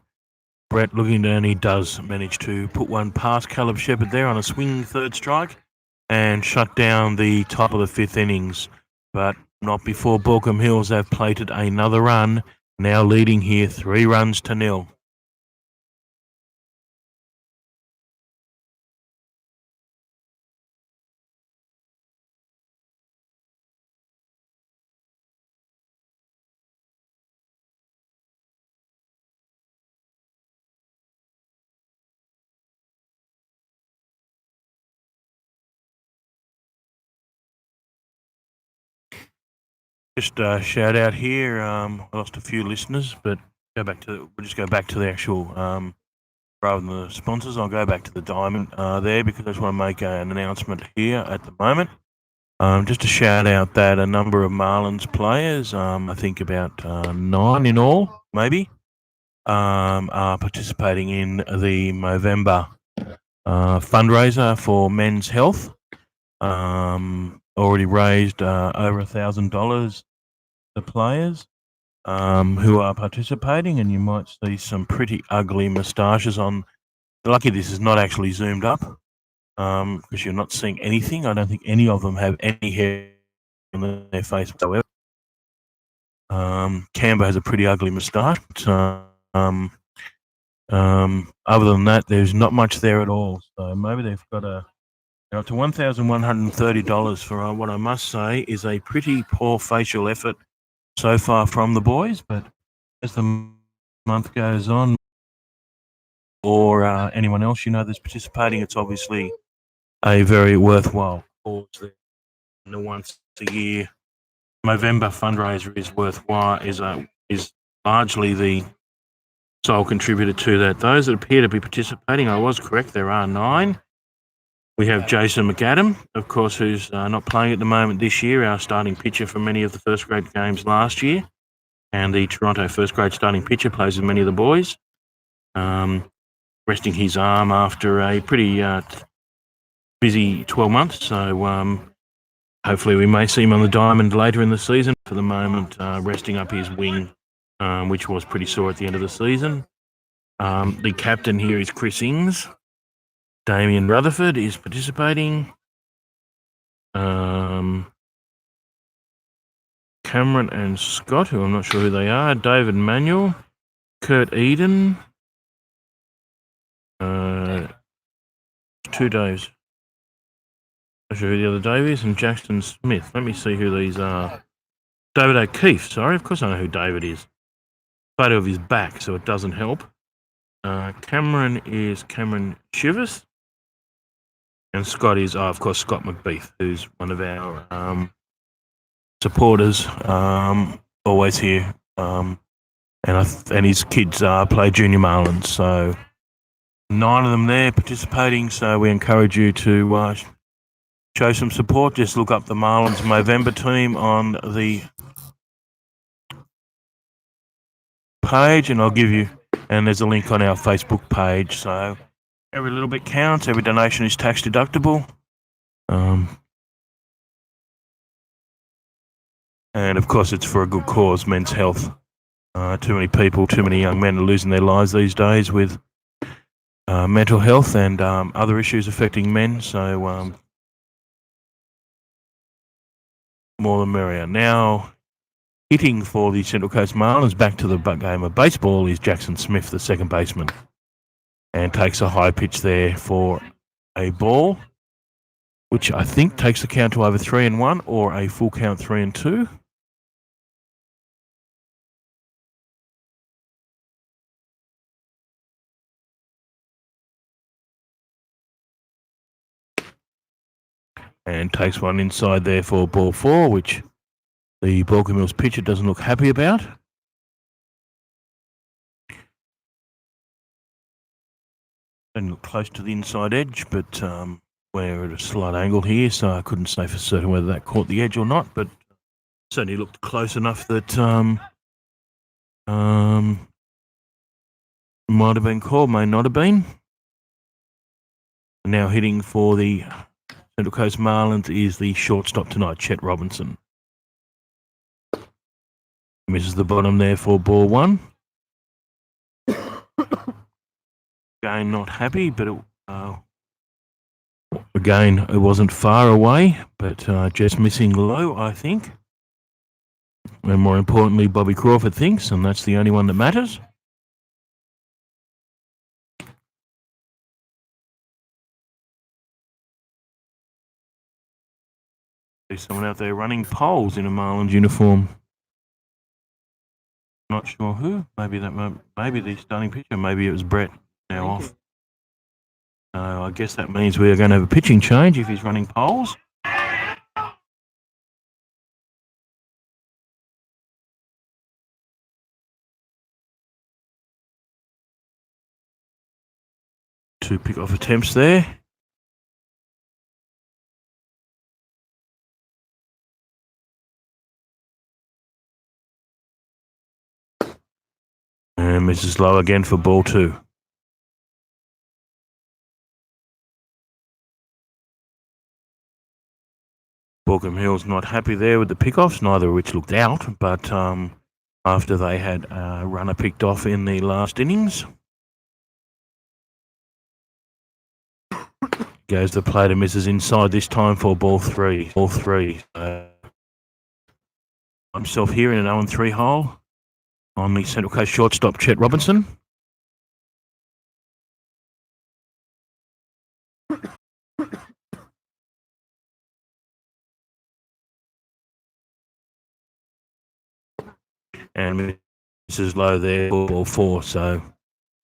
Brett looking down, he does manage to put one past Caleb Shepherd there on a swinging 3rd strike and shut down the top of the 5th innings. But not before Baulkho Hills have plated another run, now leading here 3 runs to 0. Just a shout out here. I lost a few listeners, but we'll just go back to the actual rather than the sponsors. I'll go back to the diamond there because I just want to make an announcement here at the moment. Just to shout out that a number of Marlins players, I think about 9 in all, maybe, are participating in the Movember fundraiser for men's health. Already raised over $1,000 to players who are participating, and you might see some pretty ugly moustaches on. Lucky this is not actually zoomed up because you're not seeing anything. I don't think any of them have any hair on their face whatsoever. Camber has a pretty ugly moustache. Other than that, there's not much there at all. So maybe they've got they're up to $1,130 for what I must say is a pretty poor facial effort so far from the boys. But as the month goes on, or anyone else that's participating, it's obviously a very worthwhile cause. The once a year Movember fundraiser is worthwhile. Is largely the sole contributor to that. Those that appear to be participating, I was correct. There are 9. We have Jason McAdam, of course, who's not playing at the moment this year, our starting pitcher for many of the first grade games last year. And the Toronto first grade starting pitcher plays with many of the boys. Resting his arm after a pretty busy 12 months. So hopefully we may see him on the diamond later in the season. For the moment, resting up his wing, which was pretty sore at the end of the season. The captain here is Chris Ings. Damien Rutherford is participating. Cameron and Scott, who I'm not sure who they are. David Manuel. Kurt Eden. 2 Daves. I'm not sure who the other Dave is. And Jackson Smith. Let me see who these are. David O'Keefe. Sorry, of course I know who David is. Photo of his back, so it doesn't help. Cameron is Cameron Shivers. And Scott is, of course, Scott McBeath, who's one of our supporters, always here. And his kids play junior Marlins. So 9 of them there participating. So we encourage you to show some support. Just look up the Marlins Movember team on the page, and I'll give you. And there's a link on our Facebook page. So every little bit counts. Every donation is tax deductible. And of course, it's for a good cause, men's health. Too many young men are losing their lives these days with mental health and other issues affecting men. So more the merrier. Now, hitting for the Central Coast Marlins, back to the game of baseball, is Jackson Smith, the second baseman, and takes a high pitch there for a ball, which I think takes the count to over 3-1 or a full count 3-2. And takes one inside there for ball 4, which the Baulkho Mills pitcher doesn't look happy about. Didn't look close to the inside edge, but we're at a slight angle here, so I couldn't say for certain whether that caught the edge or not, but certainly looked close enough that might have been called, may not have been. Now hitting for the Central Coast Marlins is the shortstop tonight, Chet Robinson. Misses the bottom there for ball one. Again, not happy, but again, it wasn't far away, but just missing low, I think. And more importantly, Bobby Crawford thinks, and that's the only one that matters. There's someone out there running poles in a Marlins uniform. Not sure who. Maybe the starting pitcher. Maybe it was Brett. Now off. I guess that means we are going to have a pitching change if he's running poles. Two pick-off attempts there. And misses low again for ball two. Baulkho Hills not happy there with the pickoffs, neither of which looked out, but after they had a runner picked off in the last innings. Goes the plate and misses inside this time for ball three. Ball three. Himself here in an 0-3 hole on the Central Coast shortstop, Chet Robinson. And misses low there for ball four. So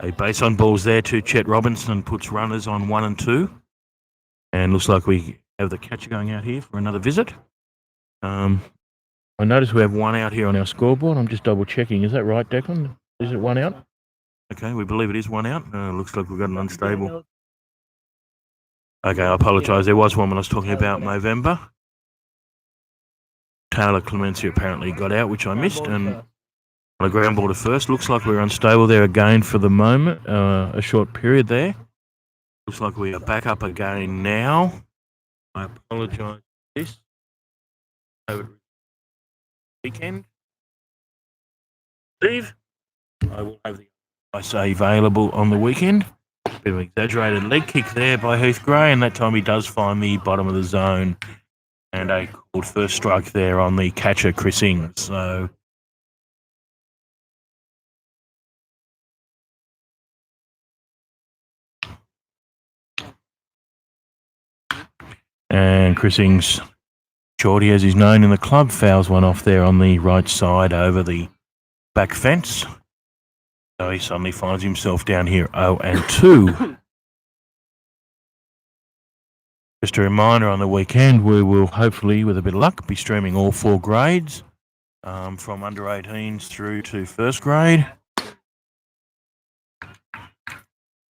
a base on balls there to Chet Robinson, puts runners on 1 and 2. And looks like we have the catcher going out here for another visit. I notice we have one out here on our scoreboard. I'm just double checking. Is that right, Declan? Is it one out? Okay, we believe it is one out. Looks like we've got an unstable. Okay, I apologise. There was one when I was talking about Movember. Taylor Clemency apparently got out, which I missed, and on a ground ball to first. Looks like we're unstable there again for the moment. A short period there. Looks like we are back up again now. I apologise for this. Over weekend. Steve, I will have the available on the weekend. Bit of an exaggerated leg kick there by Heath Gray, and that time he does find the bottom of the zone. And a called first strike there on the catcher, Chris Ings. So and Chris Ings, shorty as he's known in the club, fouls one off there on the right side over the back fence. So he suddenly finds himself down here 0-2. Just a reminder, on the weekend we will hopefully, with a bit of luck, be streaming all 4 grades from under 18s through to first grade.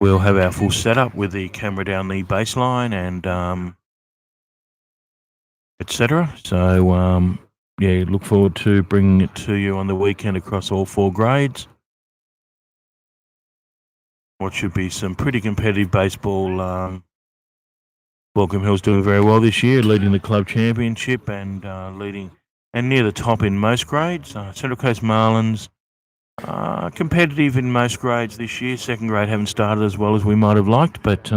We'll have our full setup with the camera down the baseline and etc. So yeah, look forward to bringing it to you on the weekend across all 4 grades. What should be some pretty competitive baseball. Baulkho Hills doing very well this year, leading the club championship and leading and near the top in most grades. Central Coast Marlins competitive in most grades this year. Second grade haven't started as well as we might have liked, but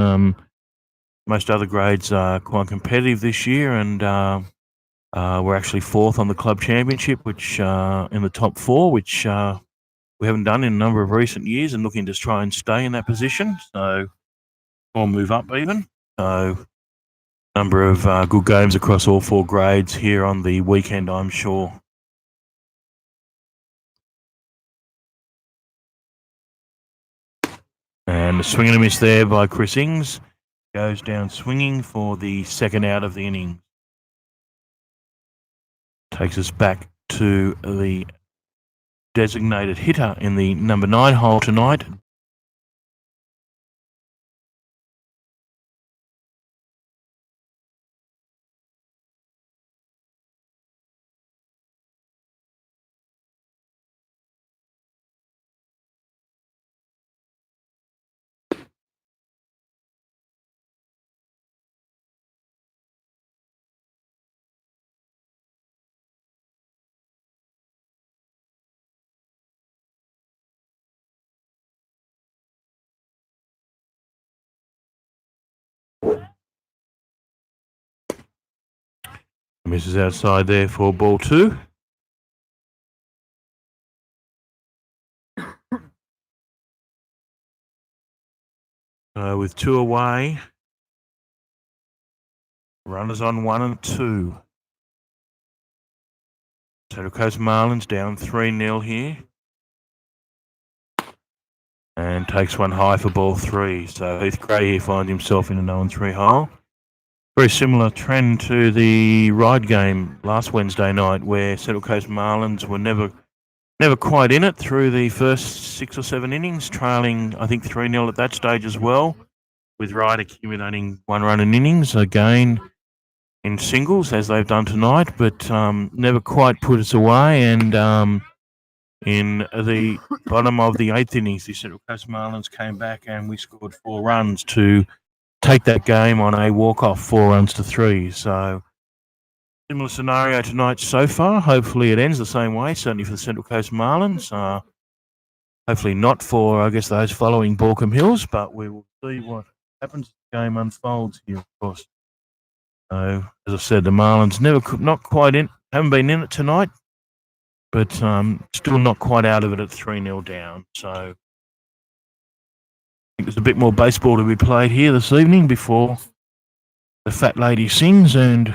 most other grades are quite competitive this year, and we're actually 4th on the club championship, which in the top 4, which we haven't done in a number of recent years, and looking to try and stay in that position. So, or move up even. So, number of good games across all 4 grades here on the weekend, I'm sure. And a swing and a miss there by Chris Ings. Goes down swinging for the second out of the inning. Takes us back to the designated hitter in the number 9 hole tonight, Misses outside there for ball 2. With 2 away, runners on 1 and 2. Central Coast Marlins down 3-0 here. And takes one high for ball 3. So Heath Gray here finds himself in a 0-3 hole. Very similar trend to the ride game last Wednesday night, where Central Coast Marlins were never quite in it through the first 6 or 7 innings, trailing, I think, 3-0 at that stage as well, with Ride accumulating 1 run in innings, again in singles, as they've done tonight, but never quite put us away. And in the bottom of the 8th innings, the Central Coast Marlins came back and we scored 4 runs to take that game on a walk-off, 4 runs to 3. So similar scenario tonight so far. Hopefully it ends the same way, certainly for the Central Coast Marlins. Hopefully not for, I guess, those following Baulkho Hills, but we will see what happens as the game unfolds here, of course. So, as I said, the Marlins haven't been in it tonight, but still not quite out of it at 3-0 down. So I think there's a bit more baseball to be played here this evening before the fat lady sings and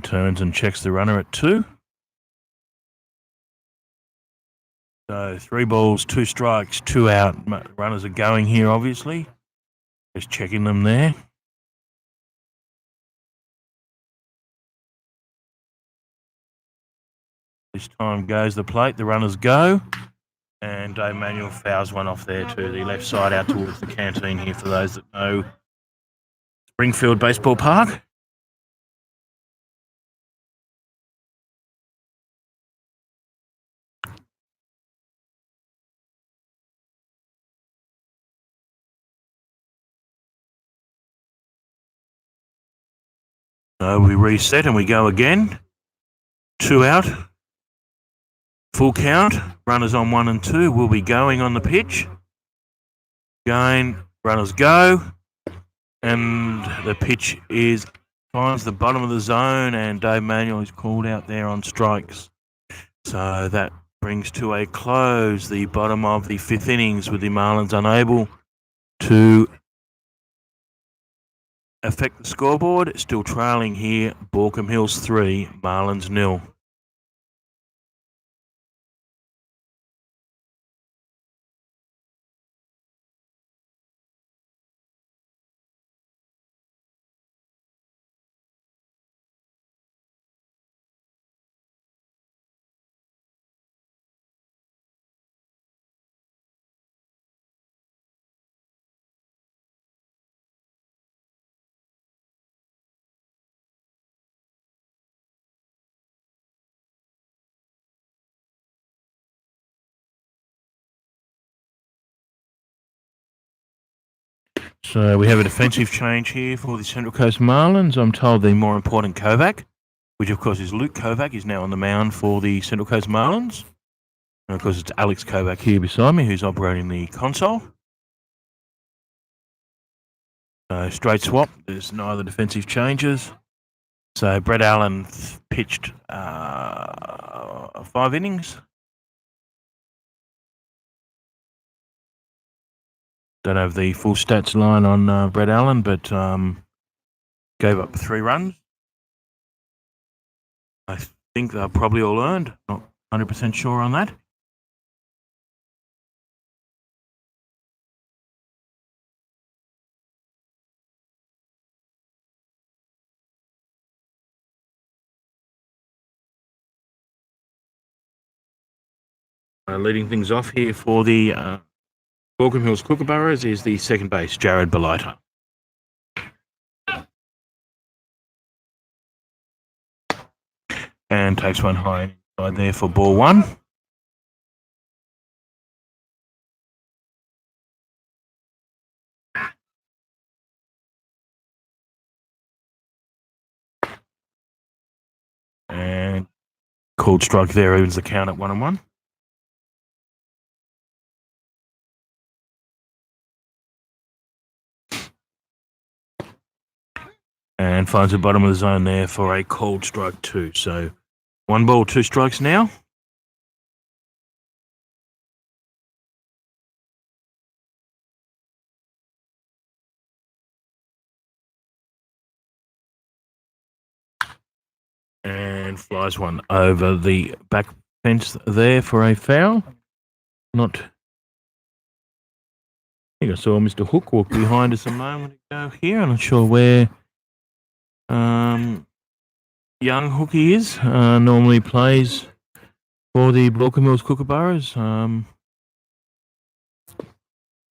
turns and checks the runner at 2. So 3 balls, 2 strikes, 2 out. Runners are going here, obviously. Just checking them there. This time goes the plate. The runners go. And Dave Manuel fouls one off there to the left side out towards the canteen here for those that know Springfield Baseball Park. So we reset and we go again. 2 out. Full count. Runners on 1 and 2 will be going on the pitch. Again, runners go. And the pitch finds the bottom of the zone, and Dave Manuel is called out there on strikes. So that brings to a close the bottom of the 5th innings, with the Marlins unable to affect the scoreboard. Still trailing here, Baulkho Hills 3, Marlins 0. So we have a defensive change here for the Central Coast Marlins. I'm told the more important Kovac, which of course is Luke Kovac, is now on the mound for the Central Coast Marlins. And of course it's Alex Kovac here beside me who's operating the console. Straight swap, there's no other defensive changes. So Brett Allen pitched 5 innings. Don't have the full stats line on Brett Allen, but gave up 3 runs. I think they're probably all earned. Not 100% sure on that. Leading things off here for the Baulkho Hills Kookaburras is the second base, Jared Belita. And takes one high inside there for ball 1. And Called strike there, evens the count at 1-1. And finds the bottom of the zone there for a called strike 2. So 1 ball, 2 strikes now. And flies one over the back fence there for a foul. Not. I think I saw Mr. Hook walk behind us a moment ago here. I'm not sure where young Hookie is. Normally plays for the Baulkho Kookaburras.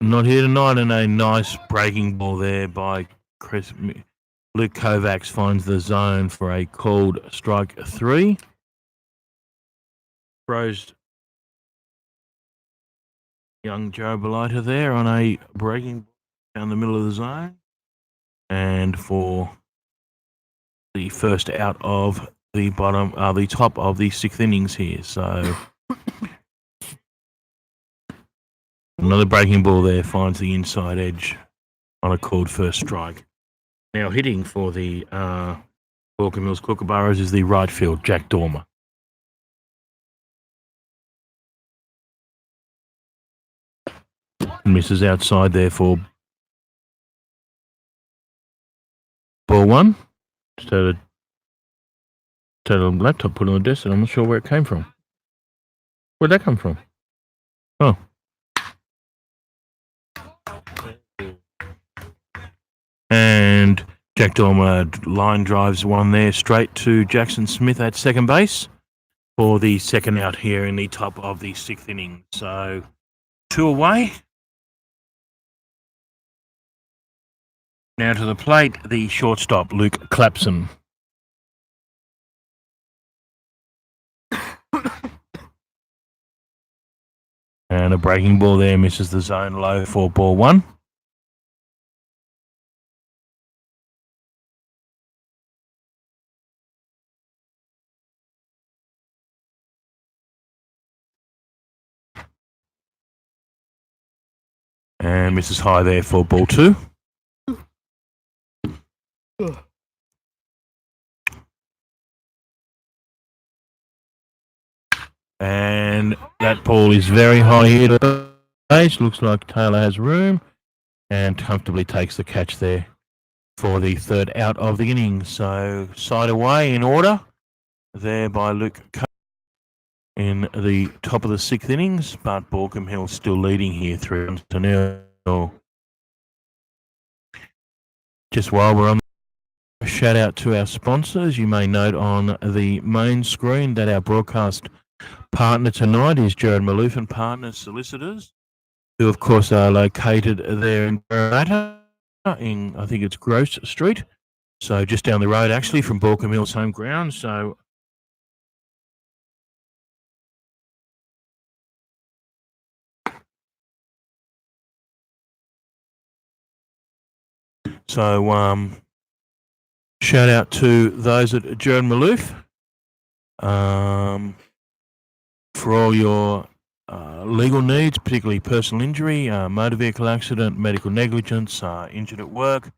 Not here tonight, and a nice breaking ball there by Chris. Luke Kovacs finds the zone for a called strike 3. Throws young Joe Belita there on a breaking ball down the middle of the zone. And for the first out of the the top of the 6th innings here. So another breaking ball there finds the inside edge on a called first strike. Now hitting for the Baulkho Kookaburras is the right field, Jack Dormer. Misses outside there for ball 1. Just had a laptop put on the desk and I'm not sure where it came from. Where'd that come from? Oh. And Jack Dormer line drives one there straight to Jackson Smith at second base for the second out here in the top of the 6th inning. So 2 away. Now to the plate, the shortstop, Luke Clapson. And a breaking ball there misses the zone low for ball 1. And misses high there for ball 2. And that ball is very high here to the base. Looks like Taylor has room and comfortably takes the catch there for the third out of the inning. So side away in order there by Luke in the top of the 6th innings, but Baulkho Hill still leading here 3-0. Just while we're on, a shout out to our sponsors. You may note on the main screen that our broadcast partner tonight is Jared Maloof and Partners Solicitors, who of course are located there in Parramatta, in I think it's Gross Street, so just down the road actually from Baulkho Hill's home ground. So shout out to those at Jared Maloof for all your legal needs, particularly personal injury, motor vehicle accident, medical negligence, injured at work,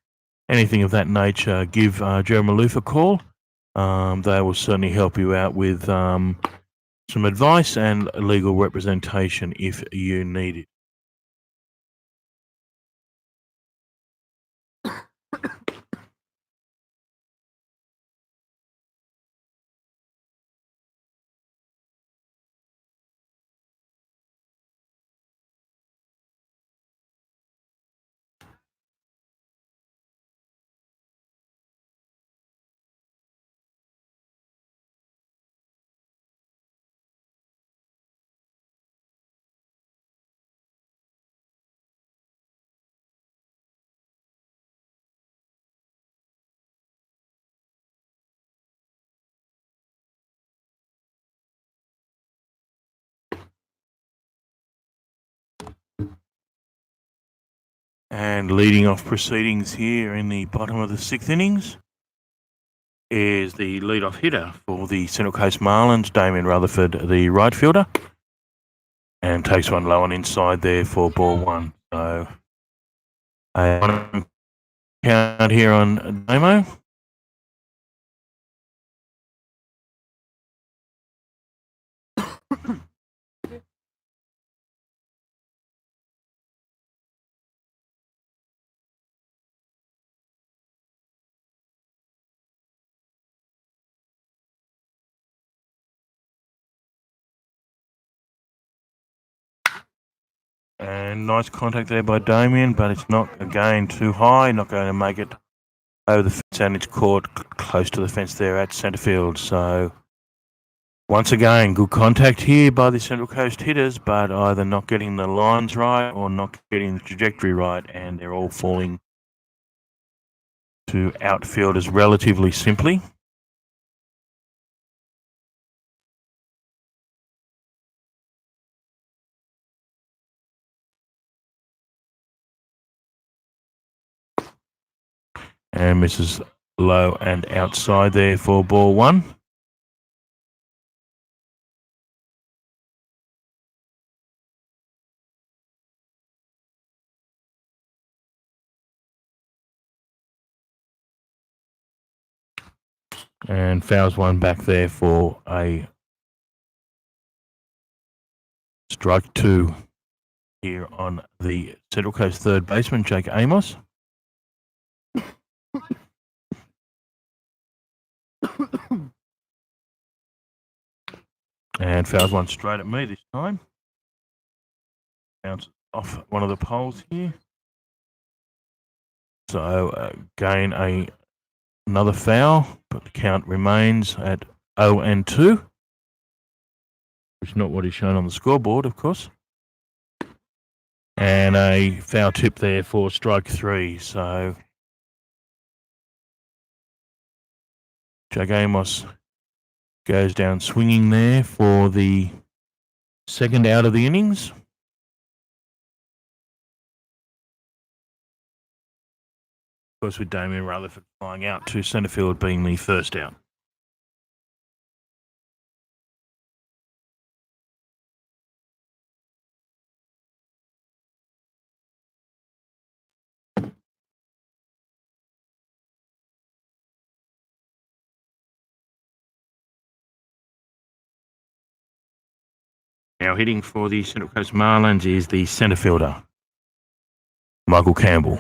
anything of that nature. Give Jared Maloof a call. They will certainly help you out with some advice and legal representation if you need it. And leading off proceedings here in the bottom of the 6th innings is the leadoff hitter for the Central Coast Marlins, Damien Rutherford, the right fielder, and takes one low and inside there for ball one. So a one count here on Damo. And nice contact there by Damien, but it's not, again, too high, not going to make it over the fence, and it's caught close to the fence there at centre field. So once again, good contact here by the Central Coast hitters, but either not getting the lines right or not getting the trajectory right, and they're all falling to outfielders relatively simply. And misses low and outside there for ball one. And fouls one back there for a strike two here on the Central Coast third baseman, Jake Amos. And fouls one straight at me this time. Bounces off one of the poles here. So again, another foul, but the count remains at 0-2, which is not what is shown on the scoreboard, of course. And a foul tip there for strike three. So Jake Amos goes down swinging there for the second out of the innings. Of course, with Damien Rutherford flying out to centre field being the first out. Now hitting for the Central Coast Marlins is the centre fielder, Michael Campbell.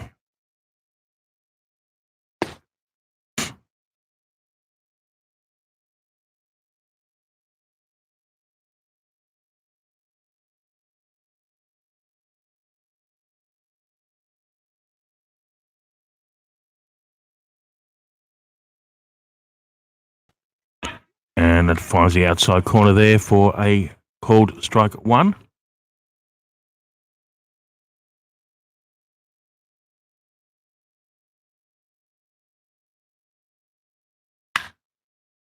And that finds the outside corner there for a called strike one.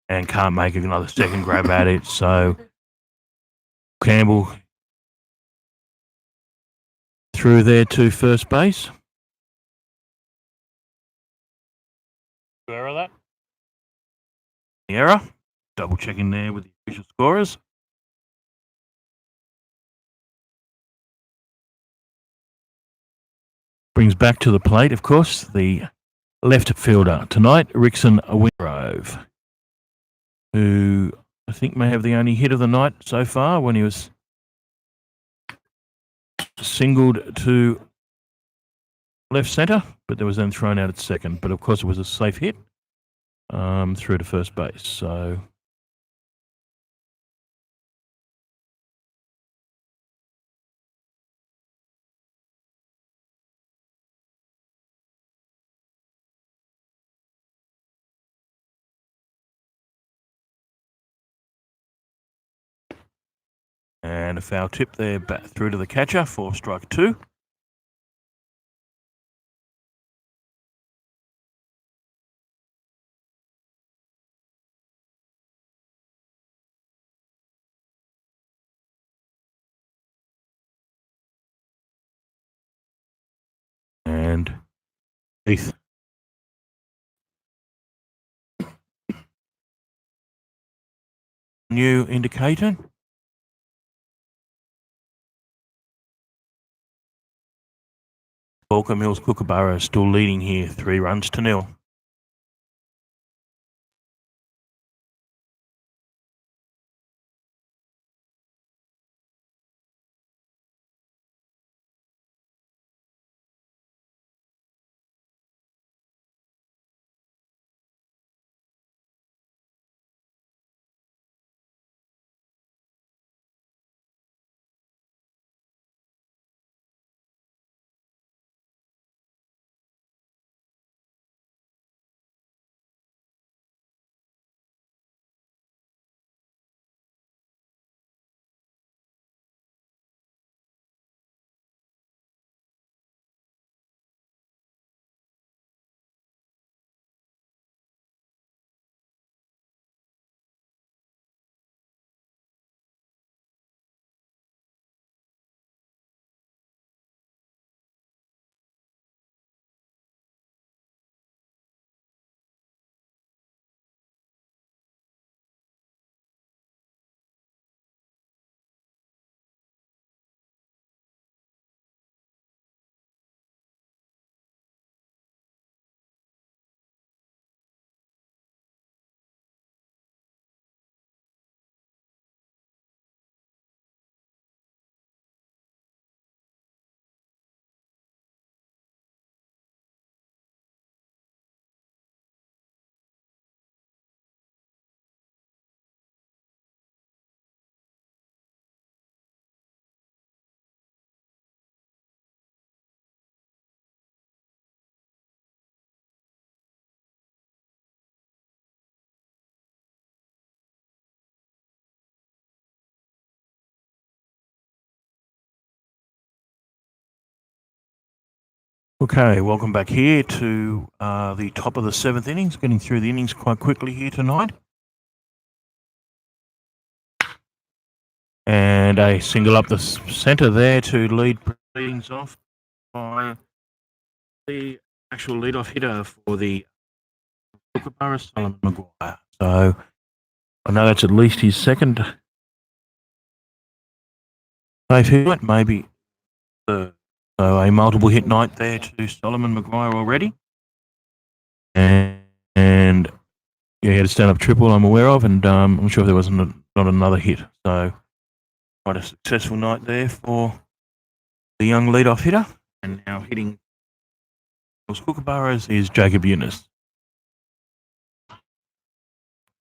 And can't make another second grab at it. So Campbell through there to first base. Error that? The error. Double checking there with the official scorers. Brings back to the plate, of course, the left fielder tonight, Rickson Wingrove, who I think may have the only hit of the night so far when he was singled to left centre, but there was then thrown out at second. But of course, it was a safe hit through to first base. So and a foul tip there back through to the catcher for strike two. And Heath. you indicator. Baulkho Mills Kookaburras still leading here, 3-0. Okay, welcome back here to the top of the 7th innings. Getting through the innings quite quickly here tonight. And a single up the centre there to lead proceedings off by the actual leadoff hitter for the Kookaburras, Solomon Maguire. So I know that's at least his second safe hit, maybe third. So a multiple hit night there to Solomon Maguire already. And yeah, he had a stand-up triple I'm aware of, and I'm sure if there wasn't not another hit. So quite a successful night there for the young leadoff hitter. And now hitting those Kookaburras is Jacob Eunice.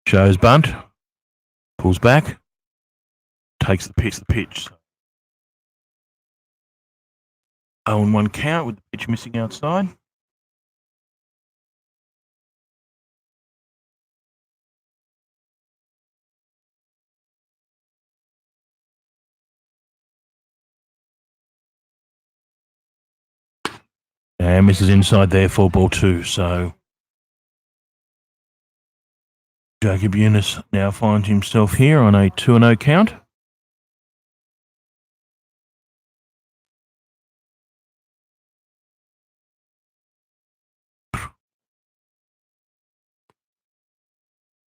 Shows bunt, pulls back, takes the pitch. 0-1 count with the pitch missing outside. And misses inside there for ball 2. So Jacob Eunice now finds himself here on a 2-0 count.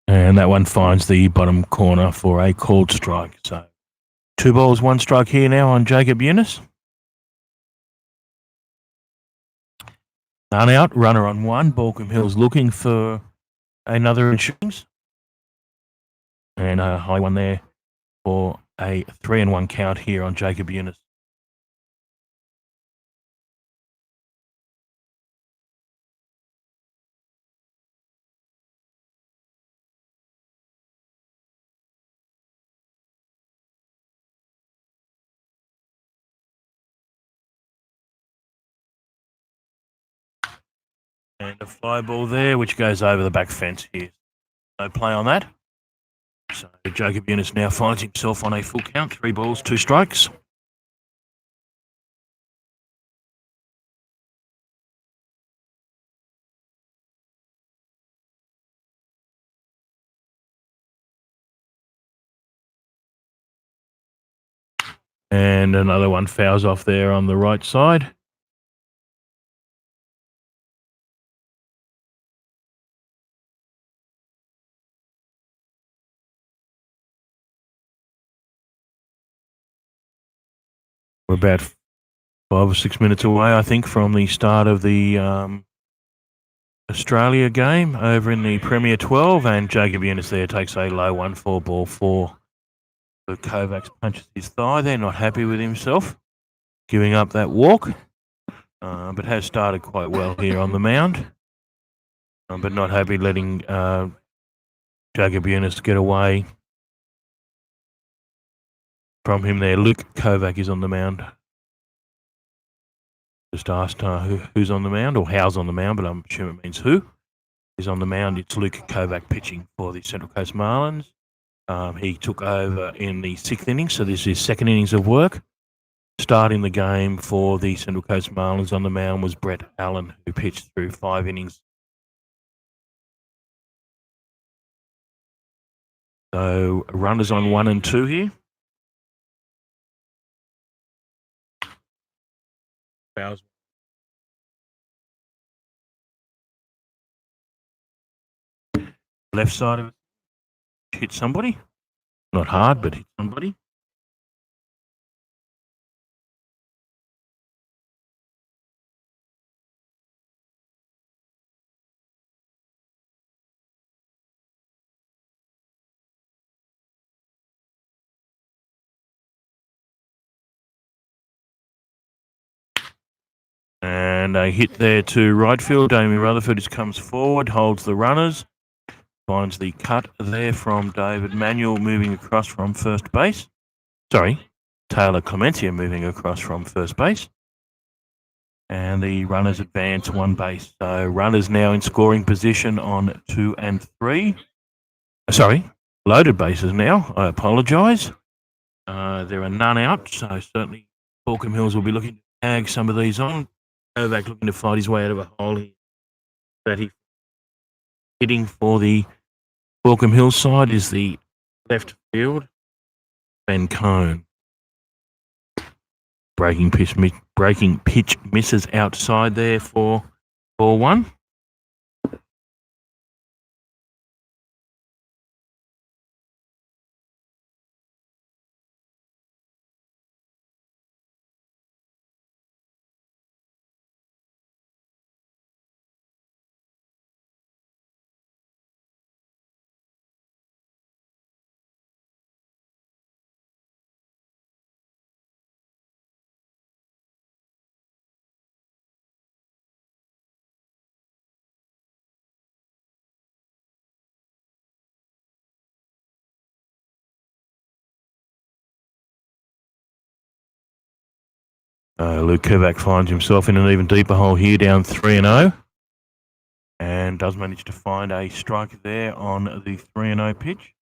And that one finds the bottom corner for a called strike. So 2 balls, 1 strike here now on Jacob Eunice. None out, runner on 1. Baulkho Hills looking for another insurance. And a high one there for a 3-1 count here on Jacob Eunice. And a fly ball there, which goes over the back fence here. No play on that. So Jacob Eunice now finds himself on a full count, 3 balls, 2 strikes. And another one fouls off there on the right side. We're about 5 or 6 minutes away, I think, from the start of the Australia game over in the Premier 12, and Jacob Eunice there takes a low 1-4 ball 4. So Kovacs punches his thigh. They're not happy with himself, giving up that walk, but has started quite well here on the mound, but not happy letting Jacob Eunice get away from him there. Luke Kovac is on the mound. Just asked who's on the mound or how's on the mound, but I'm assuming it means who is on the mound. It's Luke Kovac pitching for the Central Coast Marlins. He took over in the 6th inning, so this is 2nd innings of work. Starting the game for the Central Coast Marlins on the mound was Brett Allen, who pitched through 5 innings. So runners on 1 and 2 here. Fouls. Left side of it. Hit somebody. Not hard, but hit somebody. And a hit there to right field. Damien Rutherford just comes forward, holds the runners, finds the cut there from David Manuel moving across from first base. Sorry, Taylor Clemencia moving across from first base. And the runners advance 1 base. So runners now in scoring position on 2 and 3. Sorry, loaded bases now. I apologise. There are none out, so certainly Baulkho Hills will be looking to tag some of these on. Kovac looking to fight his way out of a hole here that he hitting for the Baulkho Hills side is the left field, Ben Cone. Breaking pitch misses outside there for ball 1. Luke Kovac finds himself in an even deeper hole here, down 3-0, and does manage to find a strike there on the 3-0 pitch.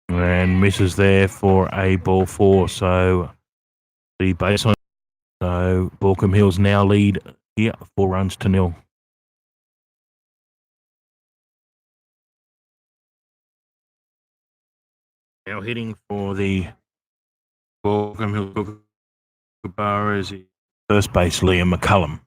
And misses there for a ball 4. So the baseline. So Baulkho Hills now lead here 4-0. Now hitting for the Baulkho Hills Kookaburras is first base Liam McCullum.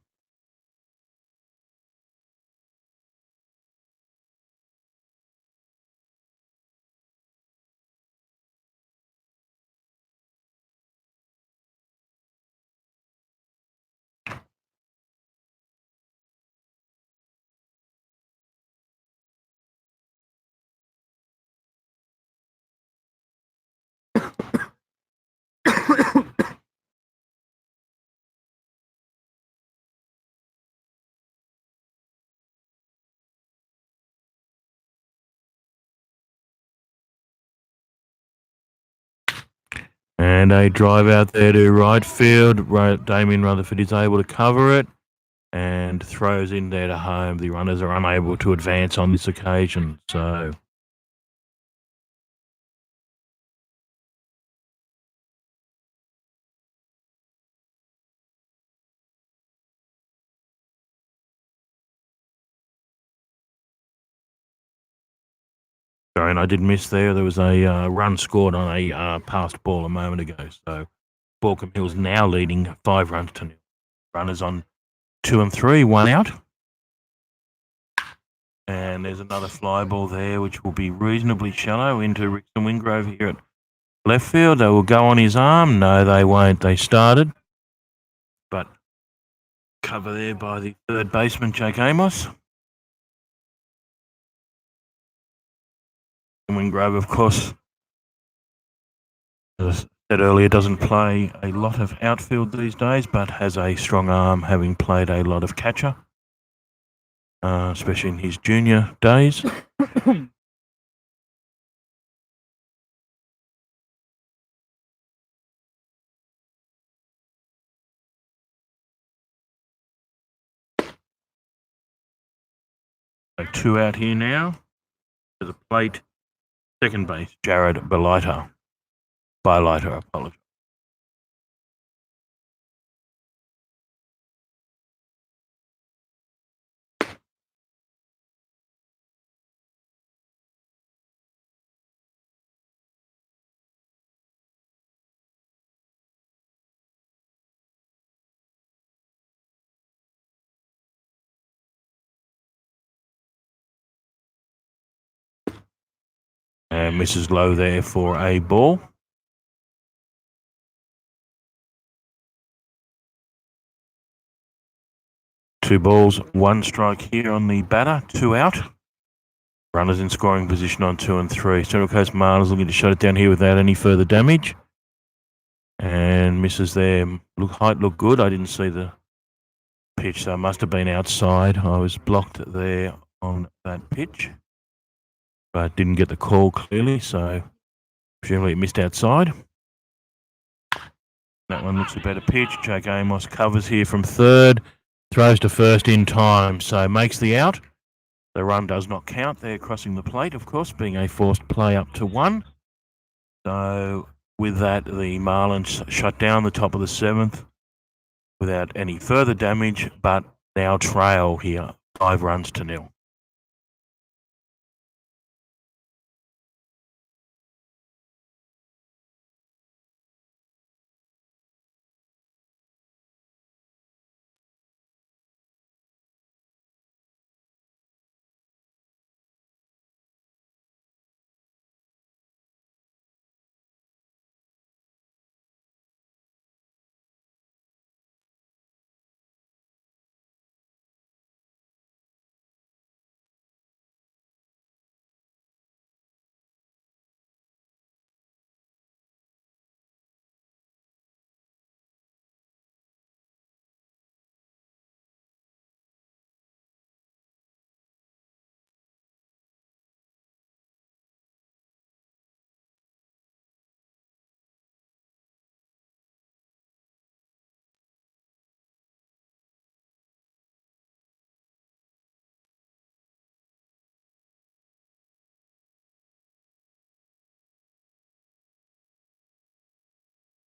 And a drive out there to right field. Damien Rutherford is able to cover it and throws in there to home. The runners are unable to advance on this occasion. So sorry, and I did miss there. There was a run scored on a passed ball a moment ago. So Baulkho Hills now leading 5-0. Runners on 2 and 3, 1 out. And there's another fly ball there, which will be reasonably shallow into Rickson Wingrove here at left field. They will go on his arm. No, they won't. They started. But cover there by the third baseman, Jake Amos. And Wingrove, of course, as I said earlier, doesn't play a lot of outfield these days, but has a strong arm, having played a lot of catcher, especially in his junior days. So 2 out here now. To the plate, second base, Jared Baulkho. Baulkho, apologies. And misses low there for a ball. Two balls, one strike here on the batter, 2 out. Runners in scoring position on 2 and 3. Central Coast Marlins looking to shut it down here without any further damage. And misses there. Height looked good. I didn't see the pitch, so it must have been outside. I was blocked there on that pitch, but didn't get the call clearly, so presumably it missed outside. That one looks a better pitch. Jake Amos covers here from third, throws to first in time, so makes the out. The run does not count. They're crossing the plate, of course, being a forced play up to 1. So with that, the Marlins shut down the top of the 7th without any further damage, but now trail here, 5 runs to 0.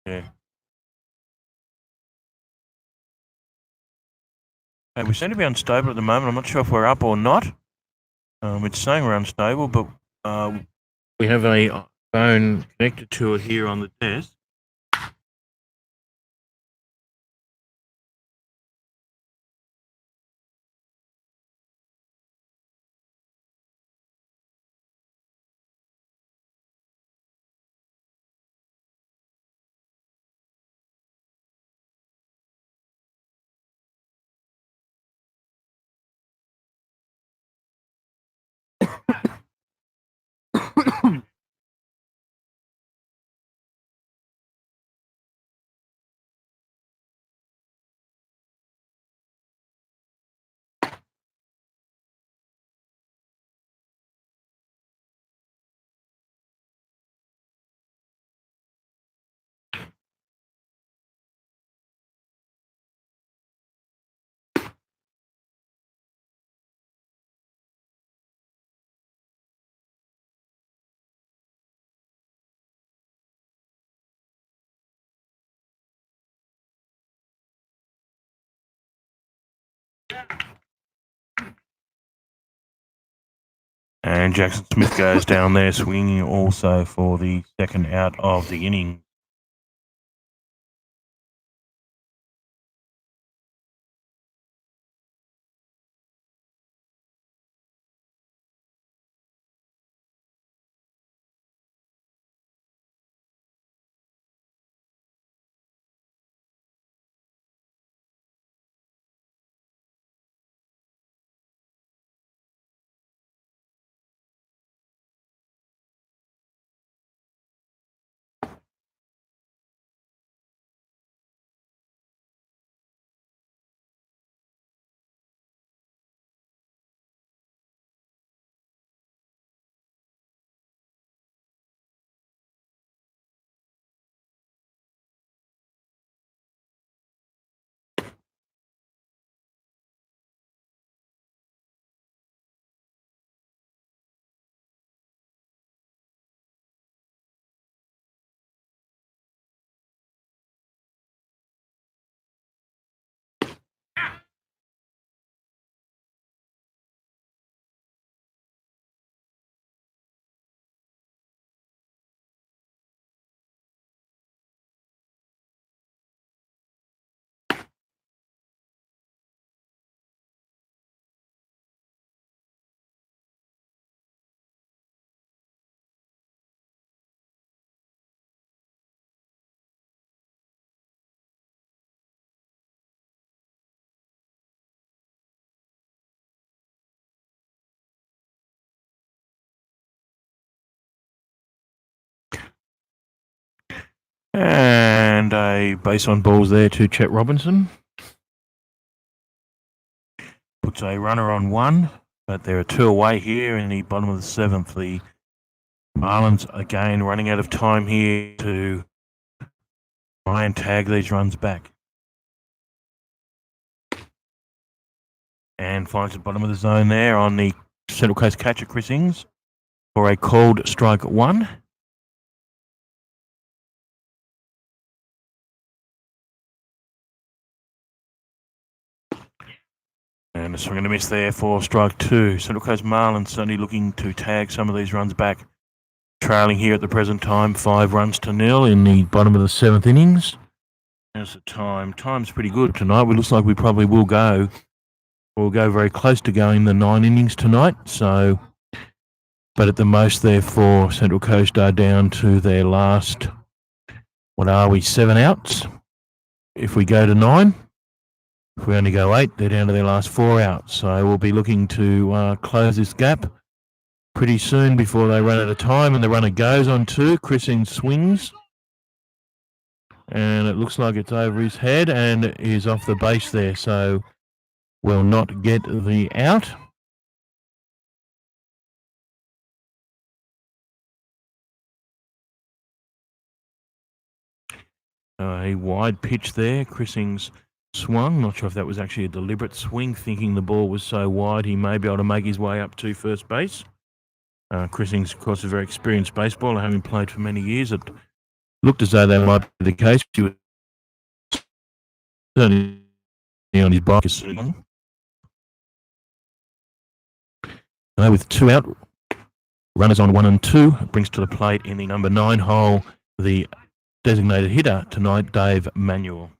Yeah. And we seem to be unstable at the moment. I'm not sure if we're up or not. It's saying we're unstable, but we have a phone connected to it here on the desk. And Jackson Smith goes down there swinging also for the second out of the inning. a base on balls there to Chet Robinson. Puts a runner on one, but there are two away here in the bottom of the seventh. The Marlins again running out of time here to try and tag these runs back. And finds the bottom of the zone there on the Central Coast catcher, Chris Ings, for a called strike one. And a swing and a miss there for strike two. Central Coast Marlins certainly looking to tag some of these runs back. Trailing here at the present time, 5 runs to nil in the bottom of the seventh innings. How's the time? Time's pretty good tonight. It looks like we probably will go. We'll go very close to going the 9 innings tonight. So, but at the most, therefore, Central Coast are down to their last, 7 outs? If we go to 9. If we only go 8, they're down to their last 4 outs. So we'll be looking to close this gap pretty soon before they run out of time. And the runner goes on 2. Chris Ings swings. And it looks like it's over his head and is off the base there. So will not get the out. A wide pitch there. Chris Ings swung. Not sure if that was actually a deliberate swing, thinking the ball was so wide he may be able to make his way up to first base. Chris Ings, of course, is a very experienced baseballer, having played for many years. It looked as though that might be the case. He was certainly on his bike. With 2 out, runners on 1 and 2, brings to the plate in the number 9 hole the designated hitter tonight, Dave Manuel.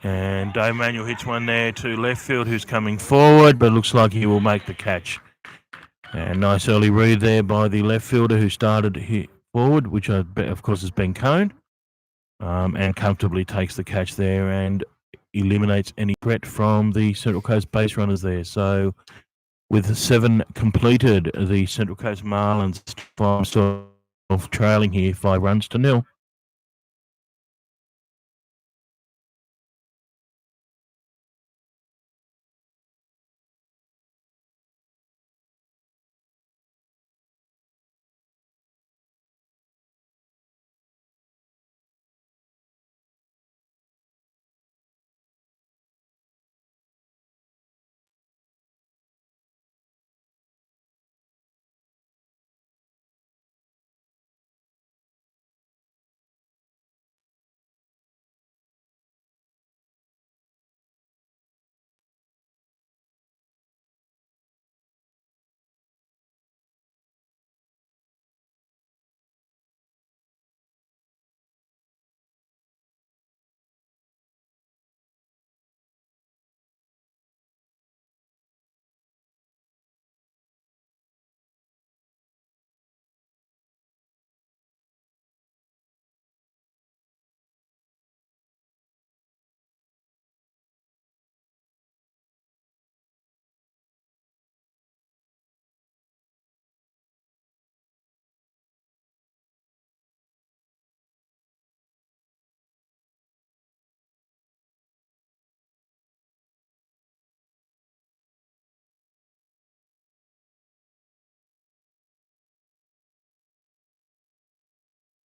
And Dave Manuel hits one there to left field, who's coming forward, but looks like he will make the catch. And nice early read there by the left fielder who started here forward, which of course is Ben Cohn, and comfortably takes the catch there and eliminates any threat from the Central Coast base runners there. So with 7 completed, the Central Coast Marlins find themselves trailing here 5 runs to nil.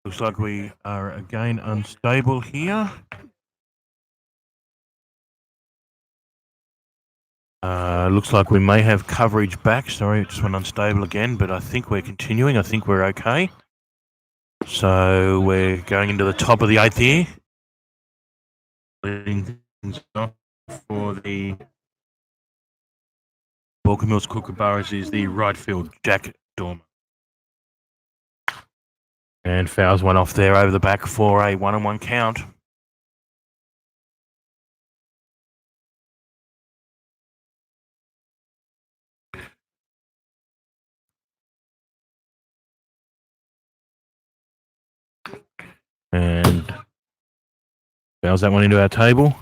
Looks like we are again unstable here. Looks like we may have coverage back. Sorry, it just went unstable again, but I think we're continuing. I think we're okay. So we're going into the top of the 8th here. Leading things off for the Baulkho Kookaburras is the right field, Jack Dormer. And fouls one off there over the back for a 1-1 count. And fouls that one into our table.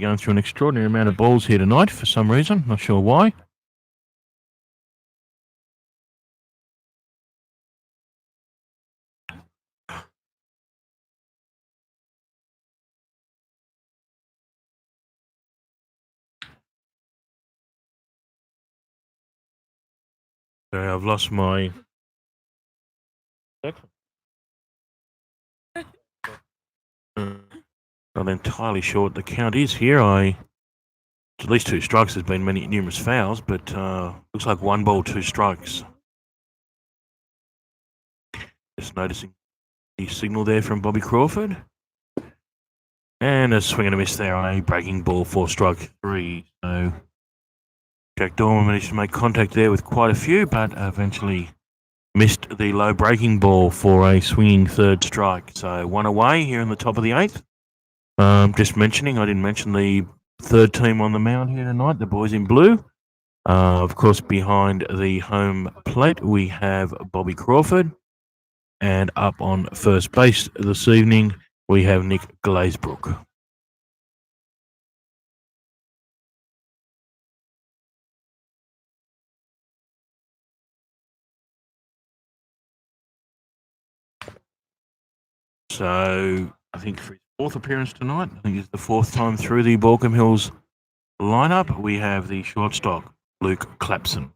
going through an extraordinary amount of balls here tonight for some reason. Not sure why. So I've lost my. Not entirely sure what the count is here. It's at least 2 strikes. There's been numerous fouls, but looks like 1 ball, 2 strikes. Just noticing the signal there from Bobby Crawford. And a swing and a miss there on a breaking ball for strike 3. So Jack Dorman managed to make contact there with quite a few, but eventually missed the low breaking ball for a swinging 3rd strike. So 1 away here in the top of the 8th. Just mentioning, I didn't mention the 3rd team on the mound here tonight, the boys in blue. Of course, behind the home plate, we have Bobby Crawford. And up on first base this evening, we have Nick Glazebrook. So I think for his 4th appearance tonight, I think it's the 4th time through the Baulkho Hills lineup, we have the shortstop, Luke Clapson.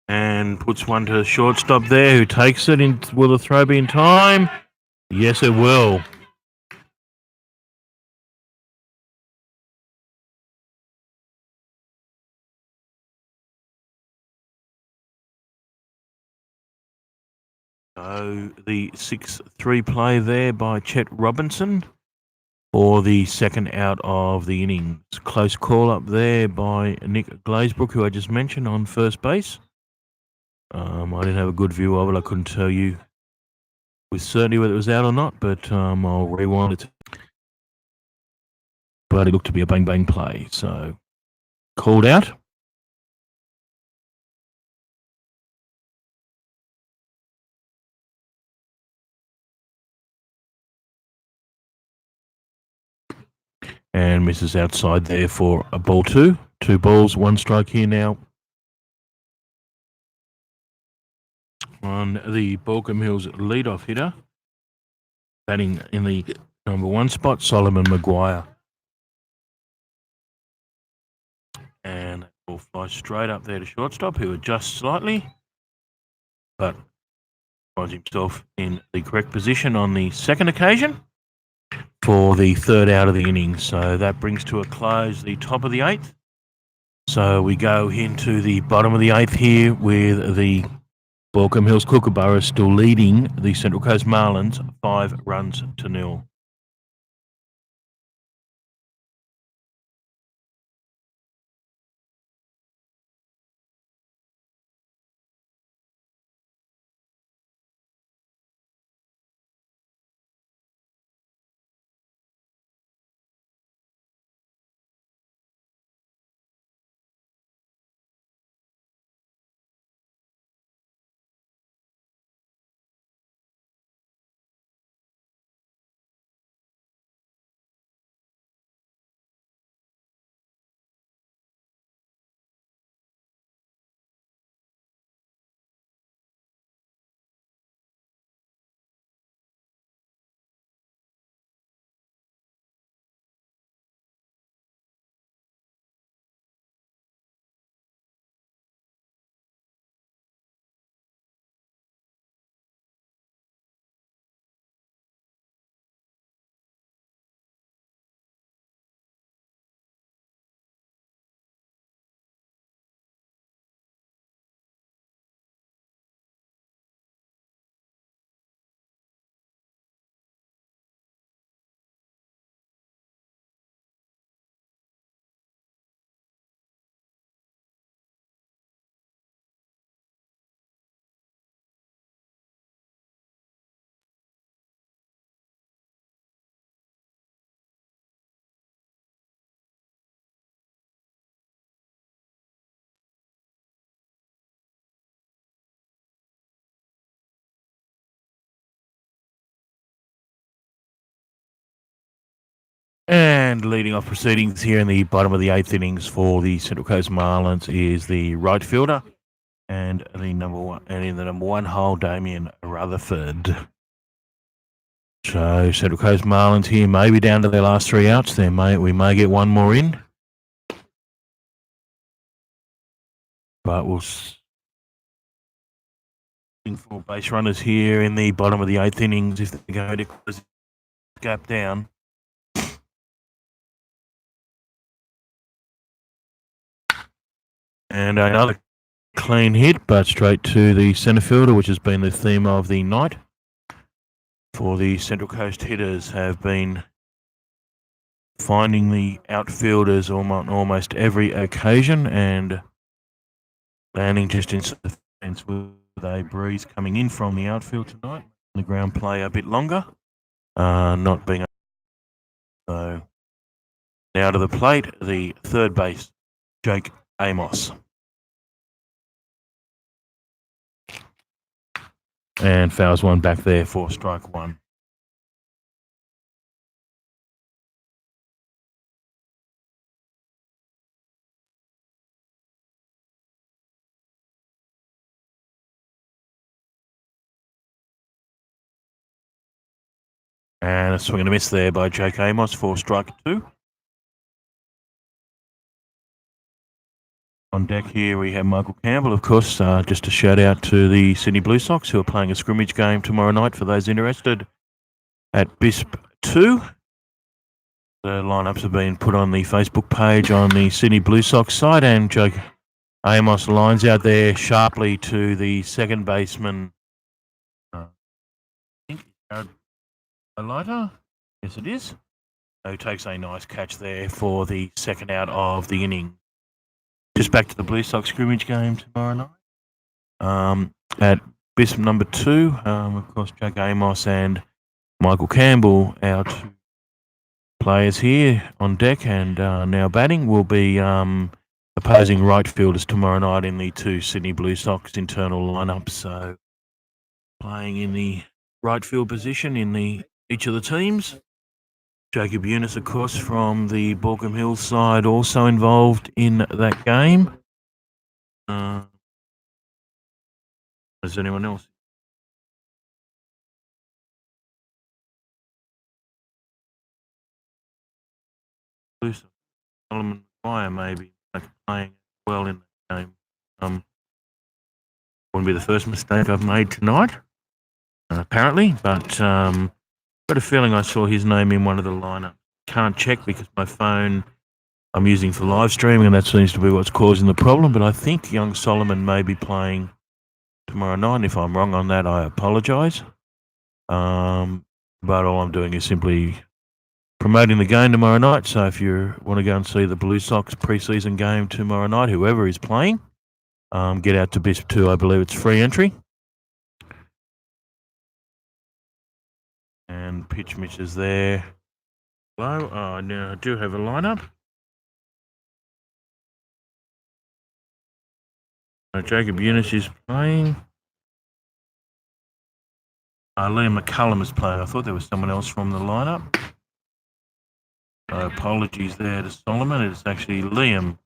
And puts one to shortstop there, who takes it in. Will the throw be in time? Yes, it will. So the 6-3 play there by Chet Robinson for the 2nd out of the innings. Close call up there by Nick Glazebrook, who I just mentioned on first base. I didn't have a good view of it. I couldn't tell you with certainty whether it was out or not, but I'll rewind it. But it looked to be a bang-bang play, so called out. And misses outside there for a ball 2. 2 balls, 1 strike here now. On the Baulkho Hills leadoff hitter, batting in the number 1 spot, Solomon Maguire. And that ball flies straight up there to shortstop, who adjusts slightly, but finds himself in the correct position on the 2nd occasion for the 3rd out of the innings. So that brings to a close the top of the 8th. So we go into the bottom of the 8th here with the Baulkho Hills Kookaburras still leading the Central Coast Marlins 5 runs to 0. And leading off proceedings here in the bottom of the 8th innings for the Central Coast Marlins is the right fielder and the number one, and in the number 1 hole, Damien Rutherford. So Central Coast Marlins here may be down to their last 3 outs. We may get one more in, but we'll for base runners here in the bottom of the 8th innings if they go to close the gap down. And another clean hit, but straight to the centre fielder, which has been the theme of the night. For the Central Coast hitters have been finding the outfielders on almost every occasion and landing just inside the fence with a breeze coming in from the outfield tonight. The ground play a bit longer, not being so. Now to the plate, the third base, Jake Amos. And fouls one back there for strike one. And a swing and a miss there by Jake Amos for strike two. On deck here we have Michael Campbell, of course, just a shout out to the Sydney Blue Sox who are playing a scrimmage game tomorrow night for those interested at BISP 2. The lineups have been put on the Facebook page on the Sydney Blue Sox side, and Jake Amos lines out there sharply to the second baseman. I think Lighter. Yes, it is. Who takes a nice catch there for the second out of the inning. Just back to the Blue Sox scrimmage game tomorrow night. At BISP number 2, of course, Jake Amos and Michael Campbell, our two players here on deck and now batting, will be opposing right fielders tomorrow night in the 2 Sydney Blue Sox internal lineups. So playing in the right field position in each of the teams. Jacob Eunice, of course, from the Baulkho Hills side, also involved in that game. Is anyone else? Solomon McGuire maybe playing well in the game. Wouldn't be the first mistake I've made tonight, apparently, but got a feeling I saw his name in one of the lineup. Can't check because my phone I'm using for live streaming, and that seems to be what's causing the problem. But I think young Solomon may be playing tomorrow night. If I'm wrong on that, I apologise. But all I'm doing is simply promoting the game tomorrow night. So if you want to go and see the Blue Sox preseason game tomorrow night, whoever is playing, get out to BISP 2. I believe it's free entry. And pitch Mitch is there. Hello. Now I do have a lineup. Jacob Eunice is playing. Liam McCullum is playing. I thought there was someone else from the lineup. Apologies there to Solomon. It's actually Liam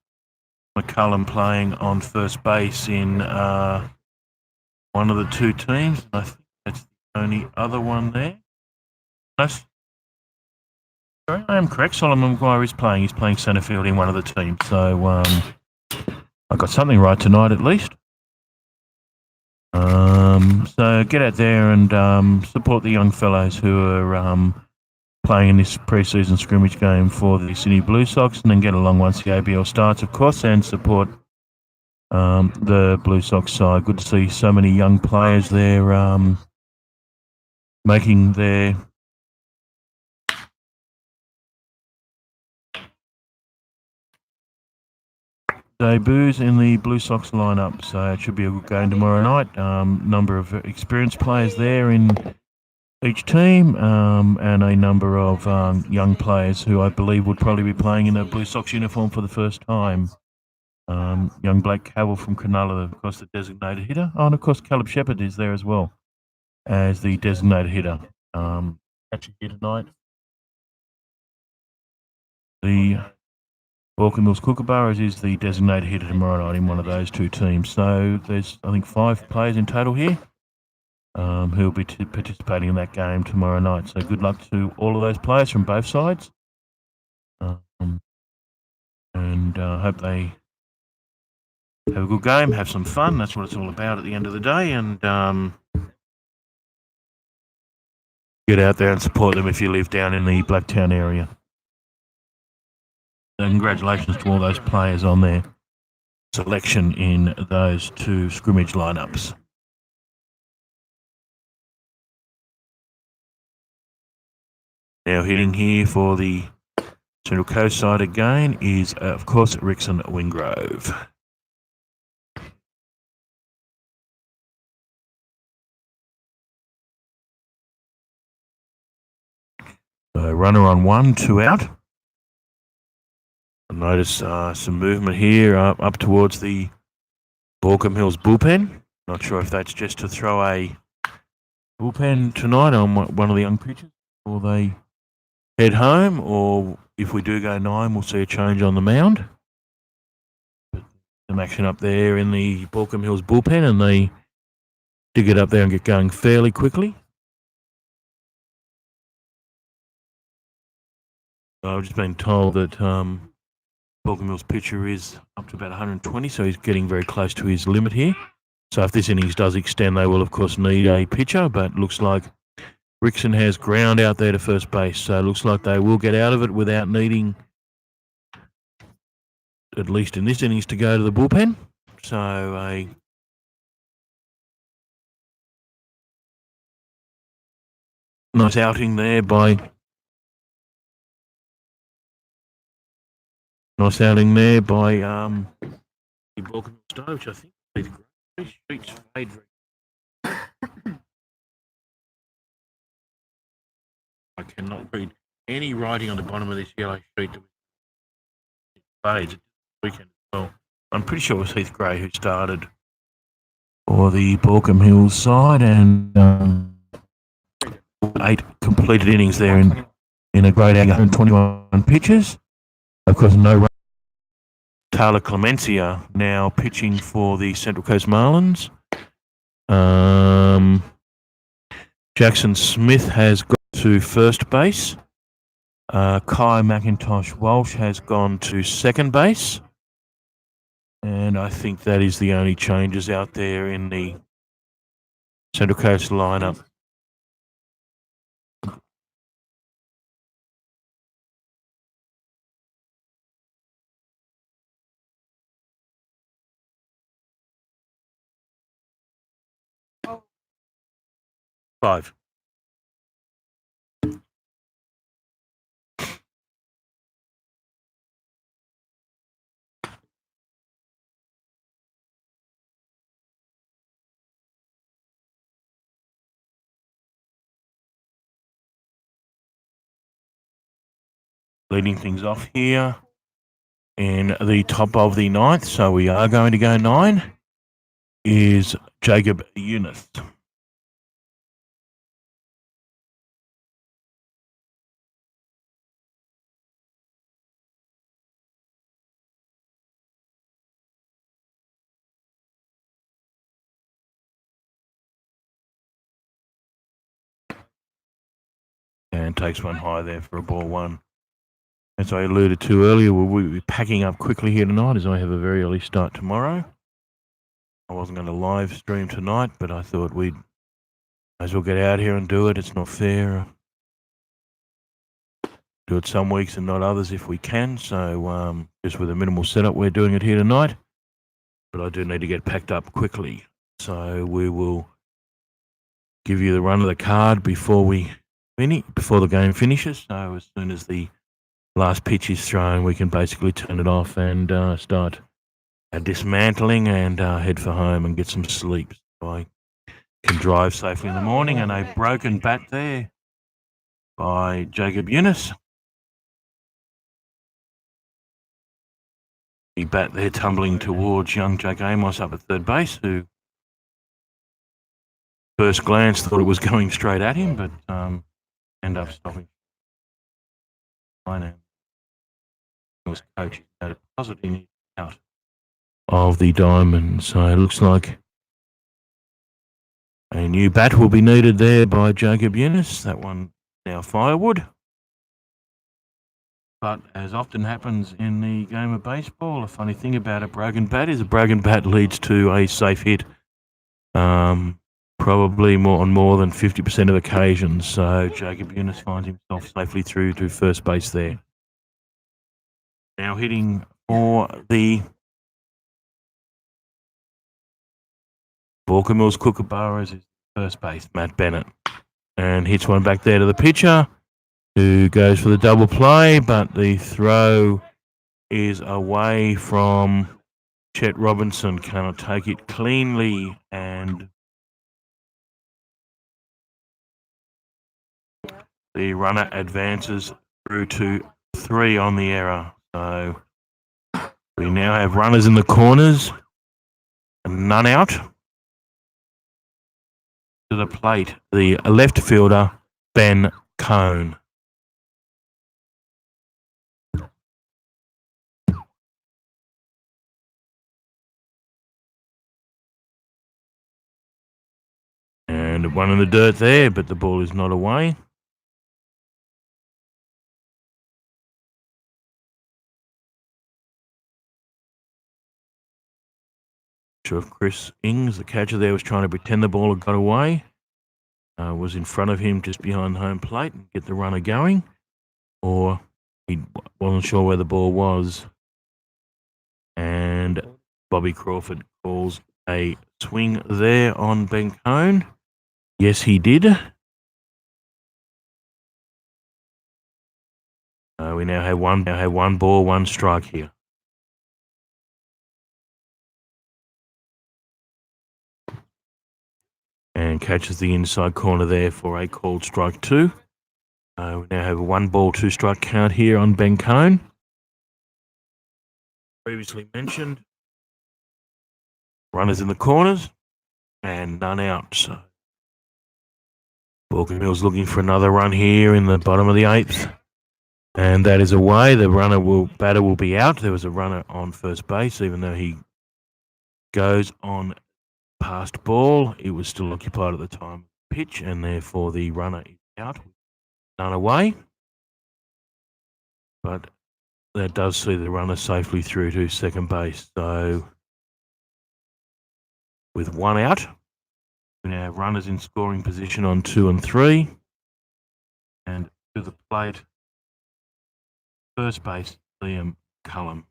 McCullum playing on first base in one of the 2 teams. I think that's the only other one there. Sorry, I am correct. Solomon McGuire is playing. He's playing centre field in one of the teams. So I got something right tonight at least. So get out there and support the young fellows who are playing in this preseason scrimmage game for the Sydney Blue Sox, and then get along once the ABL starts, of course, and support the Blue Sox side. Good to see so many young players there making their debuts in the Blue Sox lineup. So it should be a good game tomorrow night. Number of experienced players there in each team, and a number of young players who I believe would probably be playing in a Blue Sox uniform for the first time. Young Blake Cavill from Cronulla, of course, the designated hitter. Oh, and of course, Caleb Shepherd is there as well as the designated hitter. Actually here tonight. The Baulkho Kookaburras is the designated hitter tomorrow night in one of those two teams. So there's, I think, 5 players in total here who will be participating in that game tomorrow night. So good luck to all of those players from both sides. And hope they have a good game, have some fun. That's what it's all about at the end of the day. And get out there and support them if you live down in the Blacktown area. So congratulations to all those players on their selection in those 2 scrimmage lineups. Now hitting here for the Central Coast side again is, of course, Rickson Wingrove. So runner on 1, 2 out. Notice some movement here up towards the Baulkho Hills bullpen. Not sure if that's just to throw a bullpen tonight on one of the young pitchers, or they head home, or if we do go 9, we'll see a change on the mound. Some action up there in the Baulkho Hills bullpen, and they dig it up there and get going fairly quickly. I've just been told that Baulkho Hills pitcher is up to about 120, so he's getting very close to his limit here. So if this innings does extend, they will, of course, need a pitcher, but looks like Rickson has ground out there to first base, so it looks like they will get out of it without needing, at least in this innings, to go to the bullpen. So a nice outing there by the Baulkho Star, which I think is great. Streets fade very. I cannot read any writing on the bottom of this yellow sheet. It fades weekend as well. I'm pretty sure it was Heath Gray who started for the Baulkho Hills side, and 8 completed innings there in a great 121 pitches. Of course, no run. Taylor Clemencia now pitching for the Central Coast Marlins. Jackson Smith has got to first base. Kai McIntosh Walsh has gone to second base. And I think that is the only changes out there in the Central Coast lineup. Five. Leading things off here in the top of the 9th, so we are going to go 9, is Jacob Eunice. And takes one high there for a ball 1. As I alluded to earlier, we'll be packing up quickly here tonight as I have a very early start tomorrow. I wasn't going to live stream tonight, but I thought we'd might as well get out here and do it. It's not fair. Do it some weeks and not others if we can. So just with a minimal setup, we're doing it here tonight. But I do need to get packed up quickly. So we will give you the run of the card before the game finishes. So as soon as the last pitch is thrown, we can basically turn it off and start dismantling and head for home and get some sleep. So I can drive safely in the morning. And a broken bat there by Jacob Eunice. The bat there tumbling towards young Jake Amos up at third base, who first glance thought it was going straight at him, but ended up stopping. I know. was coach depositing it out of the diamond. So it looks like a new bat will be needed there by Jacob Eunice. That one now firewood. But as often happens in the game of baseball, a funny thing about a broken bat is a broken bat leads to a safe hit. Probably on more than 50% of occasions. So Jacob Eunice finds himself safely through to first base there. Now hitting for the Baulkho Kookaburras is first base, Matt Bennett. And hits one back there to the pitcher, who goes for the double play, but the throw is away from Chet Robinson. Cannot take it cleanly, and the runner advances through to 3 on the error. So we now have runners in the corners and none out. To the plate, the left fielder, Ben Cone. And one in the dirt there, but the ball is not away. Sure, if Chris Ings, the catcher there, was trying to pretend the ball had got away, was in front of him just behind home plate and get the runner going, or he wasn't sure where the ball was. And Bobby Crawford calls a swing there on Ben Cone. Yes, he did. We now have one ball, one strike here. And catches the inside corner there for a called strike 2. We now have a 1 ball, 2 strike count here on Ben Cone. Previously mentioned, runners in the corners and none out. So Baulkho looking for another run here in the bottom of the 8th. And that is away. The batter will be out. There was a runner on first base, even though he goes on past ball. It was still occupied at the time of the pitch, and therefore the runner is out. None away. But that does see the runner safely through to second base. So with 1 out, we now have runners in scoring position on 2 and 3. And to the plate, first base, Liam Cullum.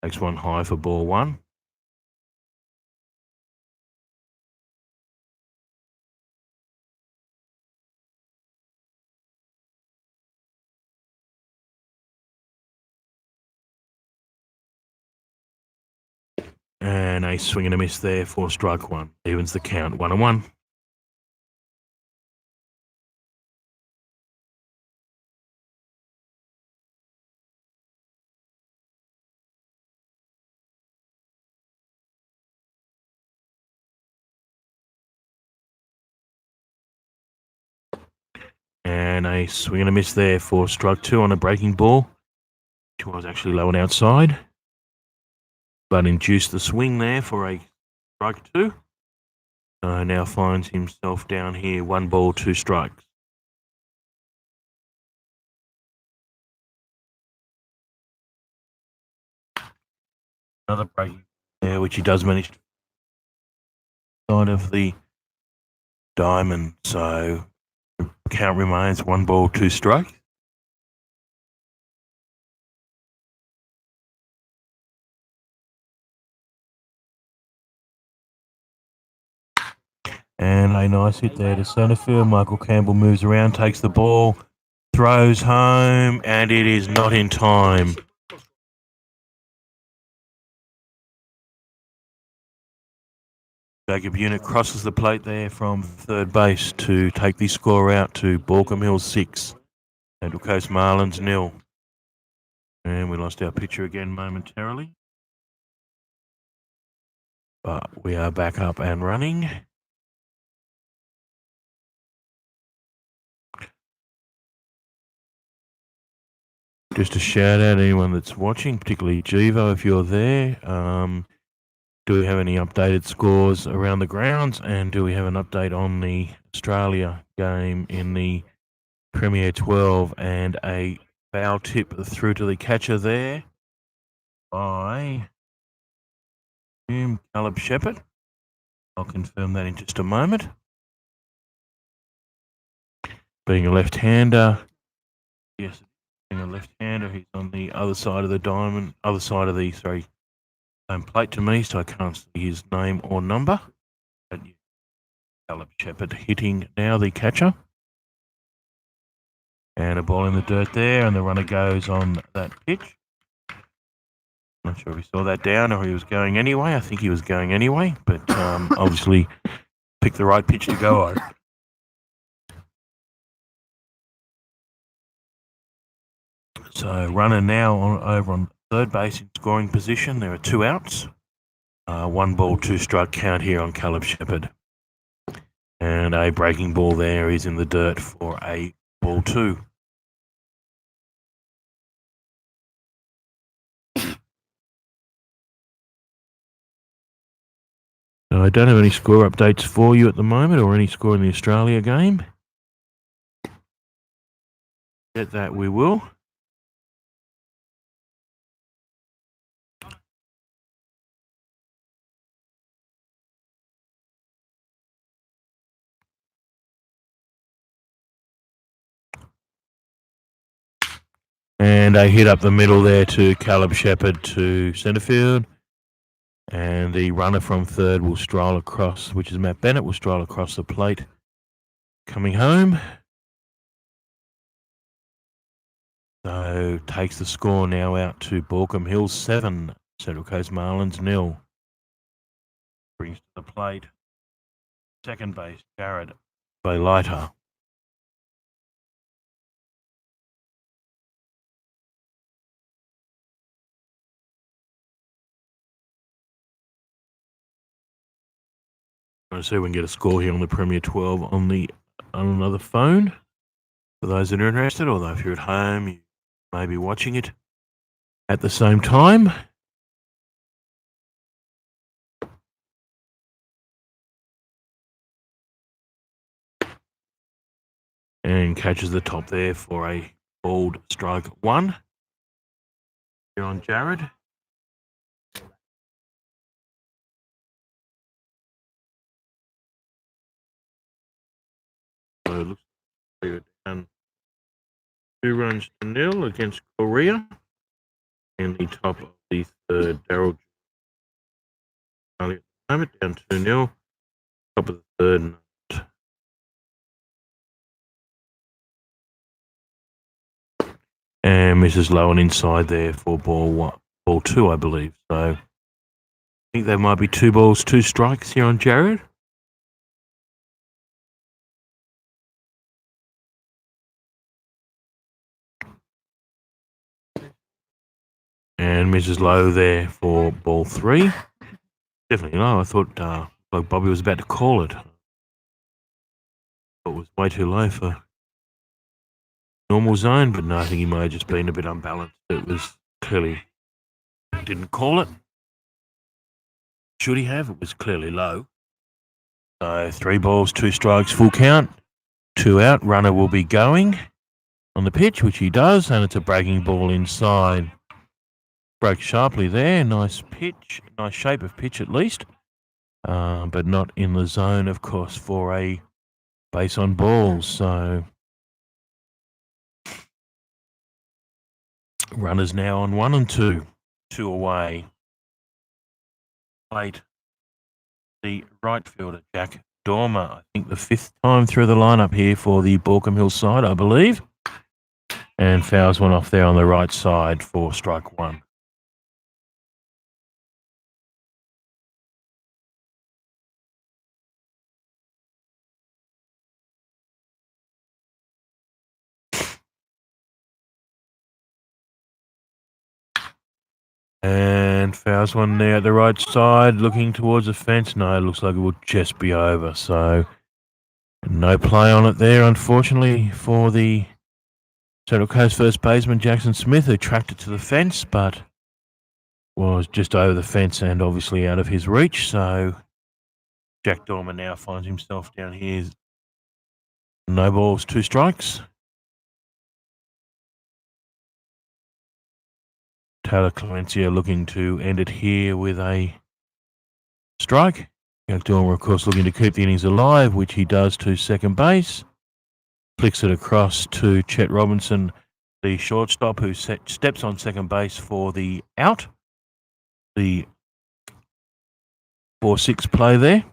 Takes one high for ball 1. And a swing and a miss there for strike 1. Evens the count, 1-1. And a swing and a miss there for strike 2 on a breaking ball, which was actually low and outside, but induced the swing there for a strike 2. Now finds himself down here, 1 ball, 2 strikes. Another breaking there, which he does manage to side of the diamond. So count remains 1 ball, 2 strikes. And a nice hit there to centre field. Michael Campbell moves around, takes the ball, throws home, and it is not in time. Jacob Unit crosses the plate there from third base to take the score out to Baulkho 6 and Central Coast Marlins 0. And we lost our picture again momentarily. But we are back up and running. Just a shout out to anyone that's watching, particularly Jivo if you're there. Do we have any updated scores around the grounds? And do we have an update on the Australia game in the Premier 12 and a foul tip through to the catcher there by Caleb Shepherd? I'll confirm that in just a moment. Being a left-hander, yes, being a left-hander, he's on the other side of the diamond, other side of the, home plate to me, so I can't see his name or number. But Caleb Shepherd hitting now the catcher. And a ball in the dirt there, and the runner goes on that pitch. Not sure if he saw that down or he was going anyway. I think he was going anyway, but obviously picked the right pitch to go on. So runner now over on third base in scoring position. There are 2 outs. 1 ball, 2 strike count here on Caleb Shepherd. And a breaking ball there is in the dirt for a ball 2. I don't have any score updates for you at the moment or any score in the Australia game. Get that we will. And a hit up the middle there to Caleb Shepherd to centre field. And the runner from third will stroll across, which is Matt Bennett, will stroll across the plate. Coming home. So takes the score now out to Baulkho Hills 7, Central Coast Marlins 0. Brings to the plate second base, Jared Baulkho. Let's see if we can get a score here on the Premier 12 on another phone. For those that are interested, although if you're at home, you may be watching it at the same time. And catches the top there for a balled strike 1. Here on Jared. So it looks like we're down 2 runs to 0 against Korea. And the top of the third, Daryl at the moment, down 2-0. Top of the third. And misses low and inside there for ball 2, I believe. So I think there might be 2 balls, 2 strikes here on Jared. And misses low there for ball 3. Definitely low. I thought like Bobby was about to call it. It was way too low for normal zone, but no, I think he might have just been a bit unbalanced. It was clearly didn't call it. Should he have? It was clearly low. So 3 balls, 2 strikes, full count, 2 out. Runner will be going on the pitch, which he does, and it's a breaking ball inside. Broke sharply there. Nice pitch, nice shape of pitch at least, but not in the zone, of course, for a base on balls. So runners now on 1 and 2, 2 away. Plate the right fielder, Jack Dormer. I think the 5th time through the lineup here for the Baulkho Hills side, I believe. And fouls one off there on the right side for strike 1. And fouls one there at the right side, looking towards the fence. No, it looks like it will just be over. So no play on it there, unfortunately, for the Central Coast first baseman Jackson Smith, who tracked it to the fence, but was just over the fence and obviously out of his reach. So Jack Dorman now finds himself down here. No balls, 2 strikes. Taylor Clemencia looking to end it here with a strike. Jack Dorman, of course, looking to keep the innings alive, which he does to second base. Flicks it across to Chet Robinson, the shortstop, who steps on second base for the out. The 4-6 play there.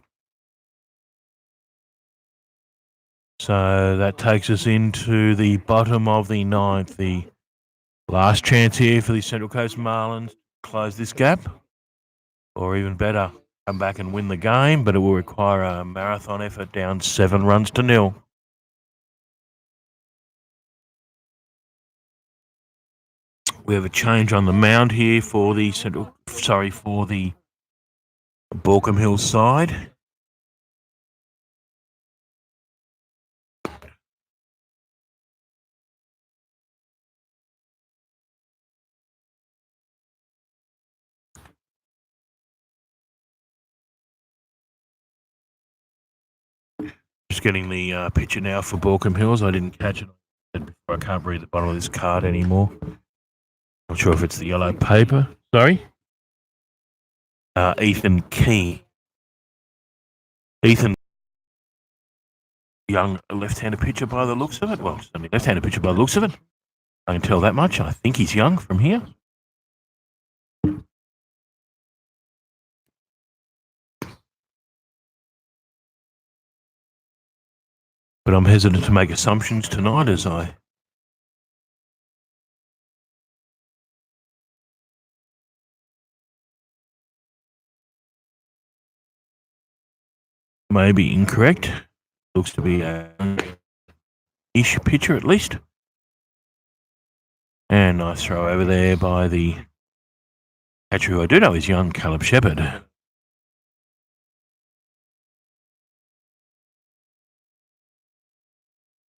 So that takes us into the bottom of the 9th. The last chance here for the Central Coast Marlins to close this gap, or even better, come back and win the game, but it will require a marathon effort, down 7-0. We have a change on the mound here for the Baulkho Hills side. Just getting the picture now for Baulkho Hills. I didn't catch it before. I can't read the bottom of this card anymore. Not sure if it's the yellow paper. Sorry? Ethan Key. Ethan, young left-handed pitcher by the looks of it. Well, certainly left-handed pitcher by the looks of it. I can tell that much. I think he's young from here. But I'm hesitant to make assumptions tonight, as I may be incorrect. Looks to be a ish pitcher at least. And nice throw over there by the catcher, who I do know is young, Caleb Shepherd.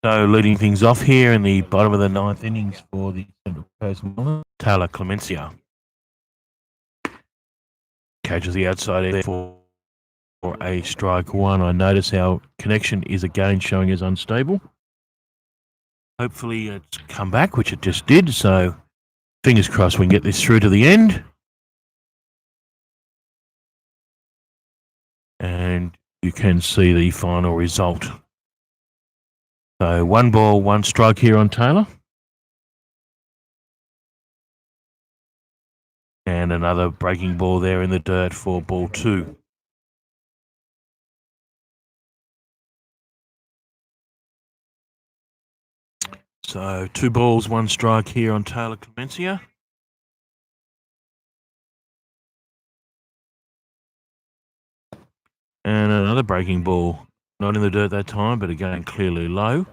So leading things off here in the bottom of the 9th innings for the Central Coast Marlins, Taylor Clemencia catches the outside there for a strike 1. I notice our connection is again showing as unstable. Hopefully it's come back, which it just did. So fingers crossed we can get this through to the end. And you can see the final result. So 1 ball, 1 strike here on Taylor. And another breaking ball there in the dirt for ball 2. So 2 balls, 1 strike here on Taylor Clemencia. And another breaking ball. Not in the dirt that time, but again clearly low.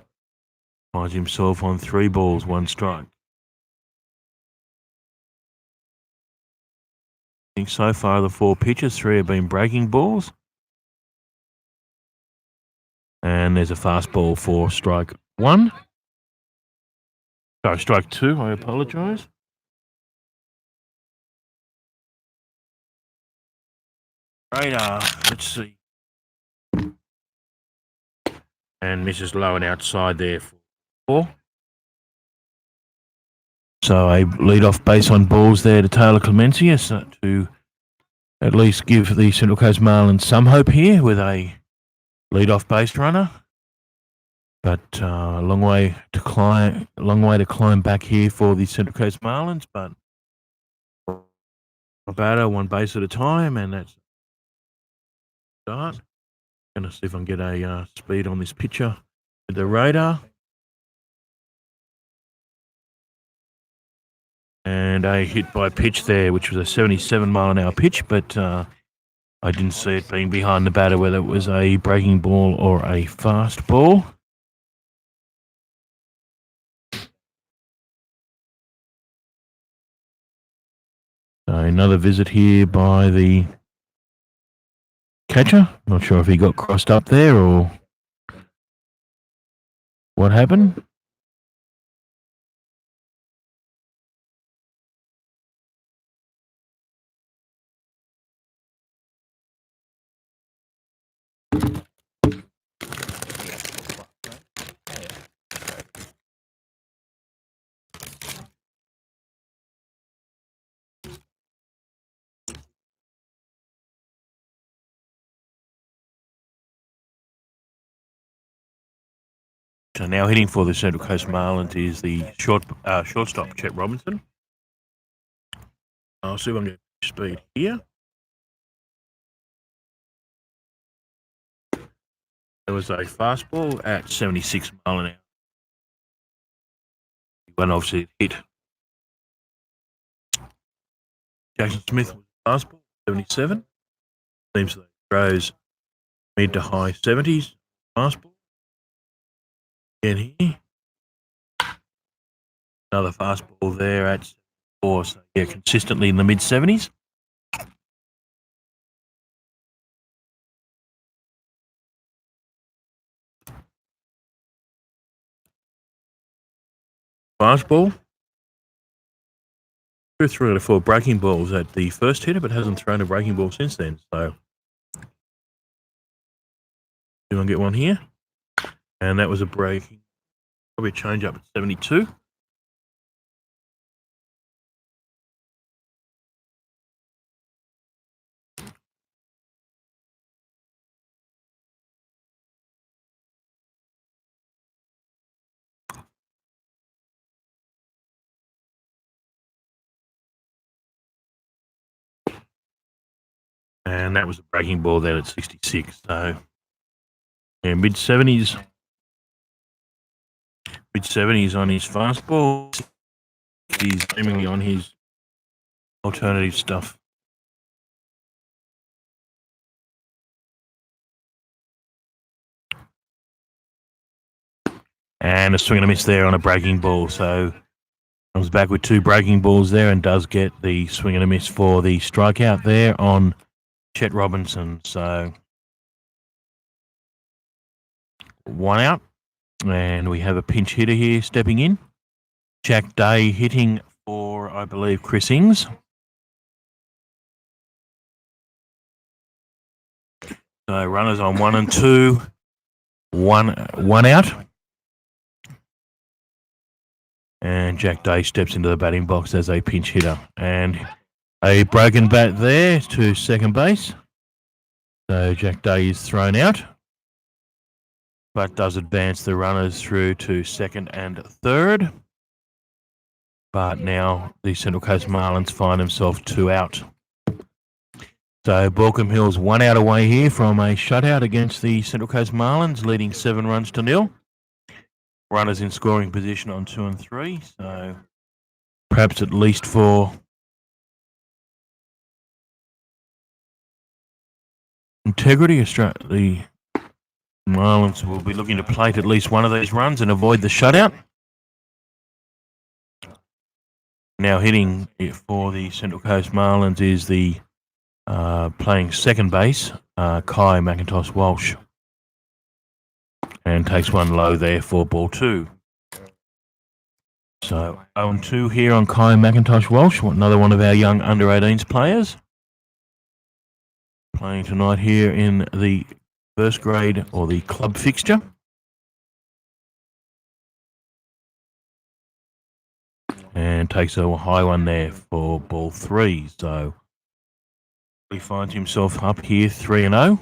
Finds himself on 3 balls, 1 strike. I think so far the 4 pitches, 3 have been breaking balls. And there's a fastball for strike 1. Sorry, strike 2, I apologise. Radar, let's see. And misses low and outside there for 4. So a lead-off base on balls there to Taylor Clemencia, so to at least give the Central Coast Marlins some hope here with a lead-off base runner. But a long way to climb back here for the Central Coast Marlins. But a batter, 1 base at a time, and that's start. Gonna see if I can get a speed on this pitcher with the radar. And a hit by pitch there, which was a 77-mile-an-hour pitch, but I didn't see it being behind the batter, whether it was a breaking ball or a fast ball. So another visit here by the catcher. Not sure if he got crossed up there or what happened. So now hitting for the Central Coast Marlins is the shortstop, Chet Robinson. I'll see if I can get speed here. There was a fastball at 76 mile an hour. One obviously hit. Jackson Smith was fastball, 77. Seems like throws mid to high 70s. Fastball. Again here. Another fastball there at 4. So yeah, consistently in the mid 70s. Fastball. 3 out of 4 breaking balls at the first hitter, but hasn't thrown a breaking ball since then. So, you want to get one here? And that was a breaking, probably a change up at 72. And that was a breaking ball there at 66. So, yeah, mid 70s. Mid 70s on his fastball. He's seemingly on his alternative stuff. And a swing and a miss there on a breaking ball. So, comes back with 2 breaking balls there and does get the swing and a miss for the strikeout there on Chet Robinson. So 1 out, and we have a pinch hitter here stepping in. Jack Day hitting for, I believe, Chris Ings. So runners on 1 and 2, one out. And Jack Day steps into the batting box as a pinch hitter. And a broken bat there to second base. So Jack Day is thrown out, but does advance the runners through to second and third. But now the Central Coast Marlins find themselves 2 out. So Baulkho Hills 1 out away here from a shutout against the Central Coast Marlins, leading 7 runs to 0. Runners in scoring position on 2 and 3. So perhaps at least for integrity, the Marlins will be looking to plate at least one of these runs and avoid the shutout. Now hitting for the Central Coast Marlins is the playing second base, Kai McIntosh Walsh. And takes one low there for ball 2. So 0-2 here on Kai McIntosh Walsh, another one of our young under-18s players. Playing tonight here in the first grade or the club fixture. And takes a high one there for ball 3. So he finds himself up here 3-0.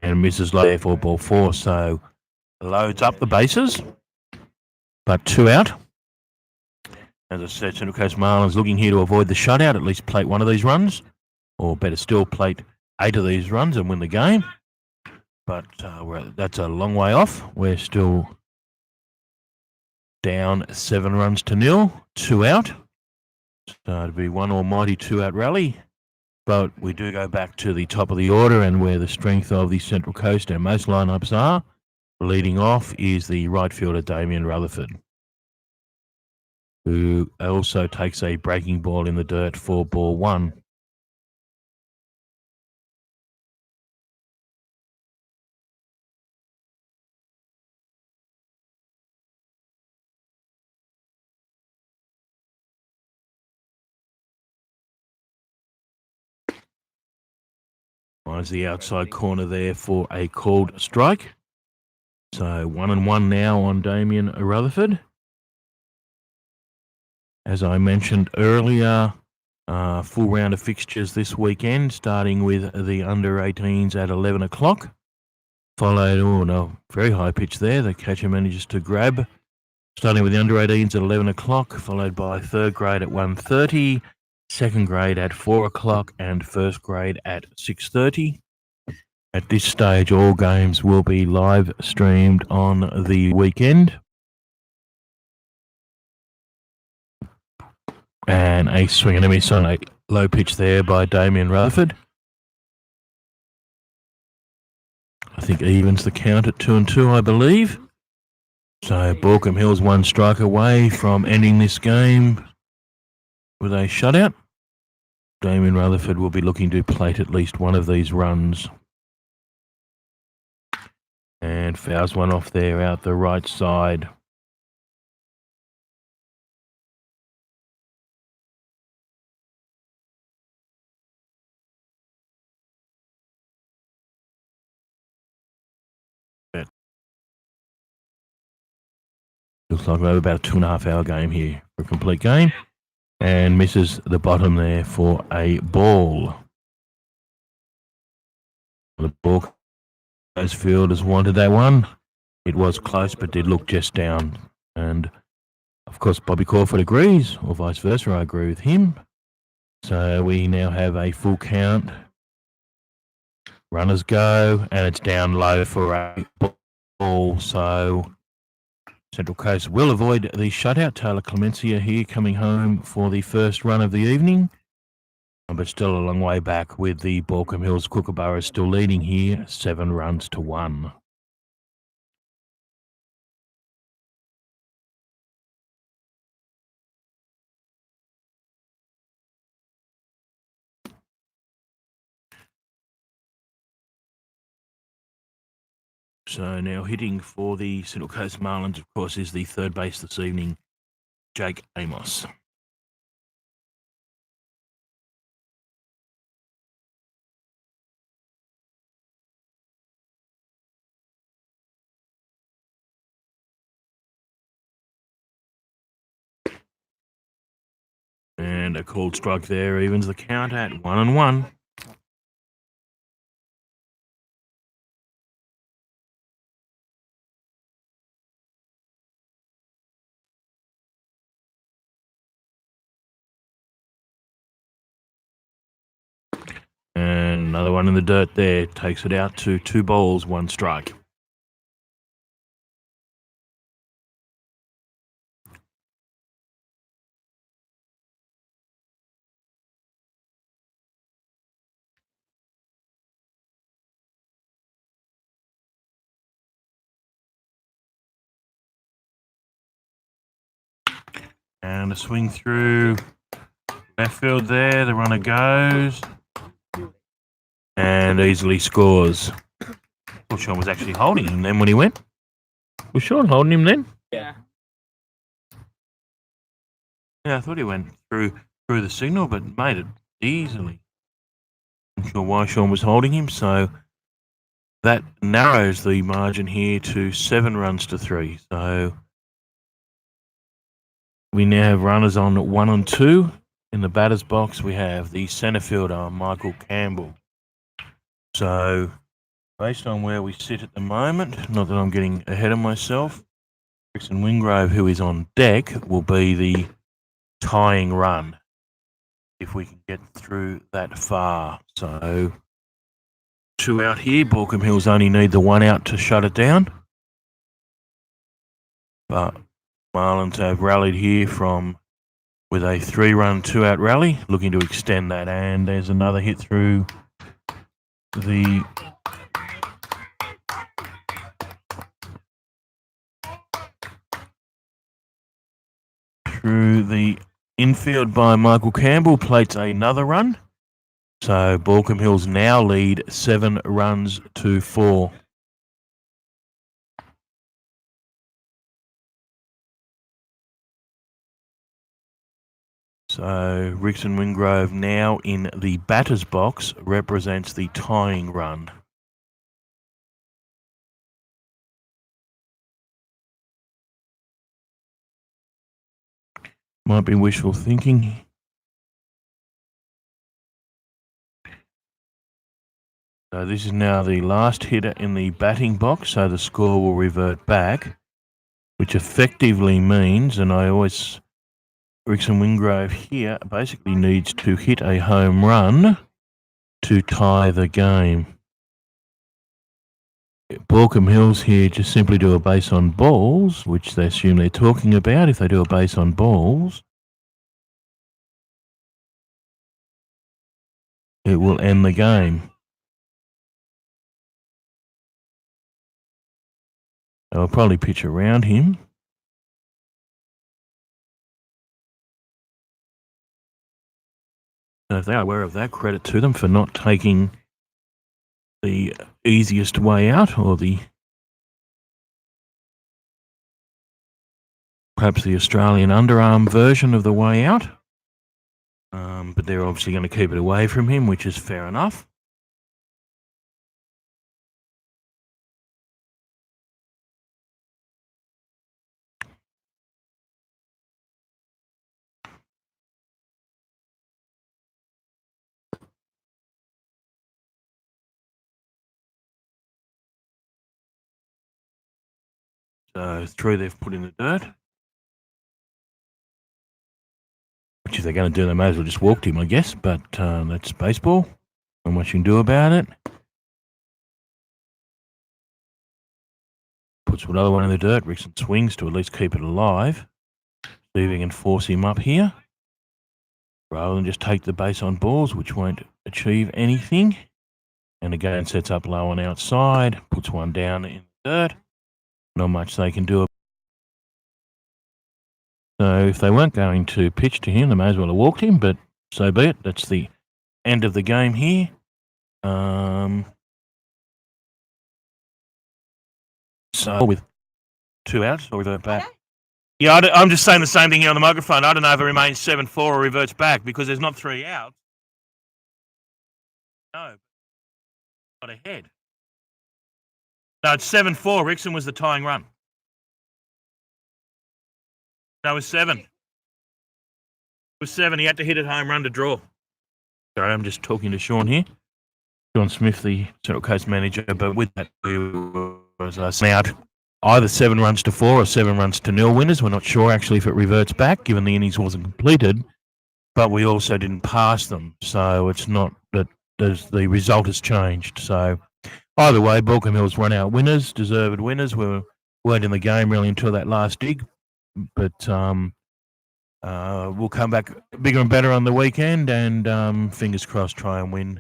And misses low there for ball 4. So loads up the bases, but 2 out. As I said, Central Coast Marlins looking here to avoid the shutout, at least plate one of these runs, or better still, plate 8 of these runs and win the game. But that's a long way off. We're still down 7 runs to 0, 2 out. So it'd be one almighty 2-out rally. But we do go back to the top of the order and where the strength of the Central Coast and most lineups are. Leading off is the right fielder Damien Rutherford, who also takes a breaking ball in the dirt for ball 1. Finds the outside corner there for a called strike. So 1-1 now on Damien Rutherford. as I mentioned earlier, full round of fixtures this weekend, starting with the under-18s at 11 o'clock. Followed, very high pitch there. The catcher manages to grab. Starting with the under-18s at 11 o'clock, followed by third grade at 1:30, second grade at 4 o'clock, and first grade at 6:30. At this stage, all games will be live streamed on the weekend. And a swing and a miss on a low pitch there by Damien Rutherford. I think evens the count at 2-2, I believe. So Baulkho Hills 1 strike away from ending this game with a shutout. Damien Rutherford will be looking to plate at least one of these runs. And fouls one off there out the right side. Looks like we have about a 2.5 hour game here for a complete game. And misses the bottom there for a ball. The ball, those fielders wanted that one. It was close, but did look just down. And of course, Bobby Crawford agrees, or vice versa. I agree with him. So we now have a full count. Runners go, and it's down low for a ball. So Central Coast will avoid the shutout. Taylor Clemencia here coming home for the first run of the evening. But still a long way back with the Baulkho Hills Kookaburras still leading here, 7 runs to 1. So now hitting for the Central Coast Marlins, of course, is the third base this evening, Jake Amos. And a called strike there evens the count at 1-1. And another one in the dirt there takes it out to 2 balls, 1 strike. And a swing through left field there. The runner goes and easily scores. Well, Sean was actually holding him then when he went. Was Sean holding him then? Yeah. Yeah, I thought he went through the signal, but made it easily. Not sure why Sean was holding him, so that narrows the margin here to 7 runs to 3. So we now have runners on 1 and 2. In the batter's box, we have the centre fielder, Michael Campbell. So based on where we sit at the moment, not that I'm getting ahead of myself, Rickson Wingrove, who is on deck, will be the tying run if we can get through that far. So 2 out here. Baulkho Hills only need the 1 out to shut it down. But Marlins have rallied here with a 3-run 2-out rally, looking to extend that. And there's another hit through the infield by Michael Campbell, plates another run. So Baulkho Hills now lead 7 runs to 4. So Rickson Wingrove now in the batter's box represents the tying run. Might be wishful thinking. So this is now the last hitter in the batting box, so the score will revert back, which effectively means, and I always, Rickson Wingrove here basically needs to hit a home run to tie the game. Baulkho Hills here just simply do a base on balls, which they assume they're talking about. If they do a base on balls, it will end the game. They'll probably pitch around him. So if they are aware of that, credit to them for not taking the easiest way out, or perhaps the Australian underarm version of the way out. But they're obviously going to keep it away from him, which is fair enough. So 3 they've put in the dirt. Which if they're going to do, they may as well just walk him, I guess. But that's baseball. Not much you can do about it. Puts another one in the dirt. Rickson swings to at least keep it alive. See if he can force him up here, rather than just take the base on balls, which won't achieve anything. And again, sets up low and outside. Puts one down in the dirt. Not much they can do. So if they weren't going to pitch to him, they may as well have walked him, but so be it. That's the end of the game here. So with 2 outs, I'll revert back. Yeah, I'm just saying the same thing here on the microphone. I don't know if it remains 7-4 or reverts back because there's not 3 outs. No. Not ahead. No, it's 7-4. Rickson was the tying run. No, it was 7. It was 7. He had to hit a home run to draw. Sorry, I'm just talking to Sean here. Sean Smith, the Central Coast manager, but with that, we was out either 7 runs to 4 or 7 runs to 0 winners. We're not sure actually if it reverts back, given the innings wasn't completed, but we also didn't pass them, so it's not that the result has changed. So either way, Baulkho Hills run out winners, deserved winners. We weren't in the game really until that last dig, but we'll come back bigger and better on the weekend, and fingers crossed try and win.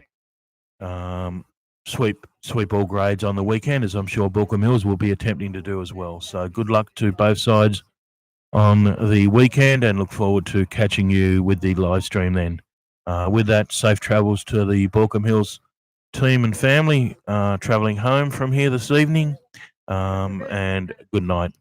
Sweep all grades on the weekend, as I'm sure Baulkho Hills will be attempting to do as well. So good luck to both sides on the weekend, and look forward to catching you with the live stream then. With that, safe travels to the Baulkho Hills team and family travelling home from here this evening, and good night.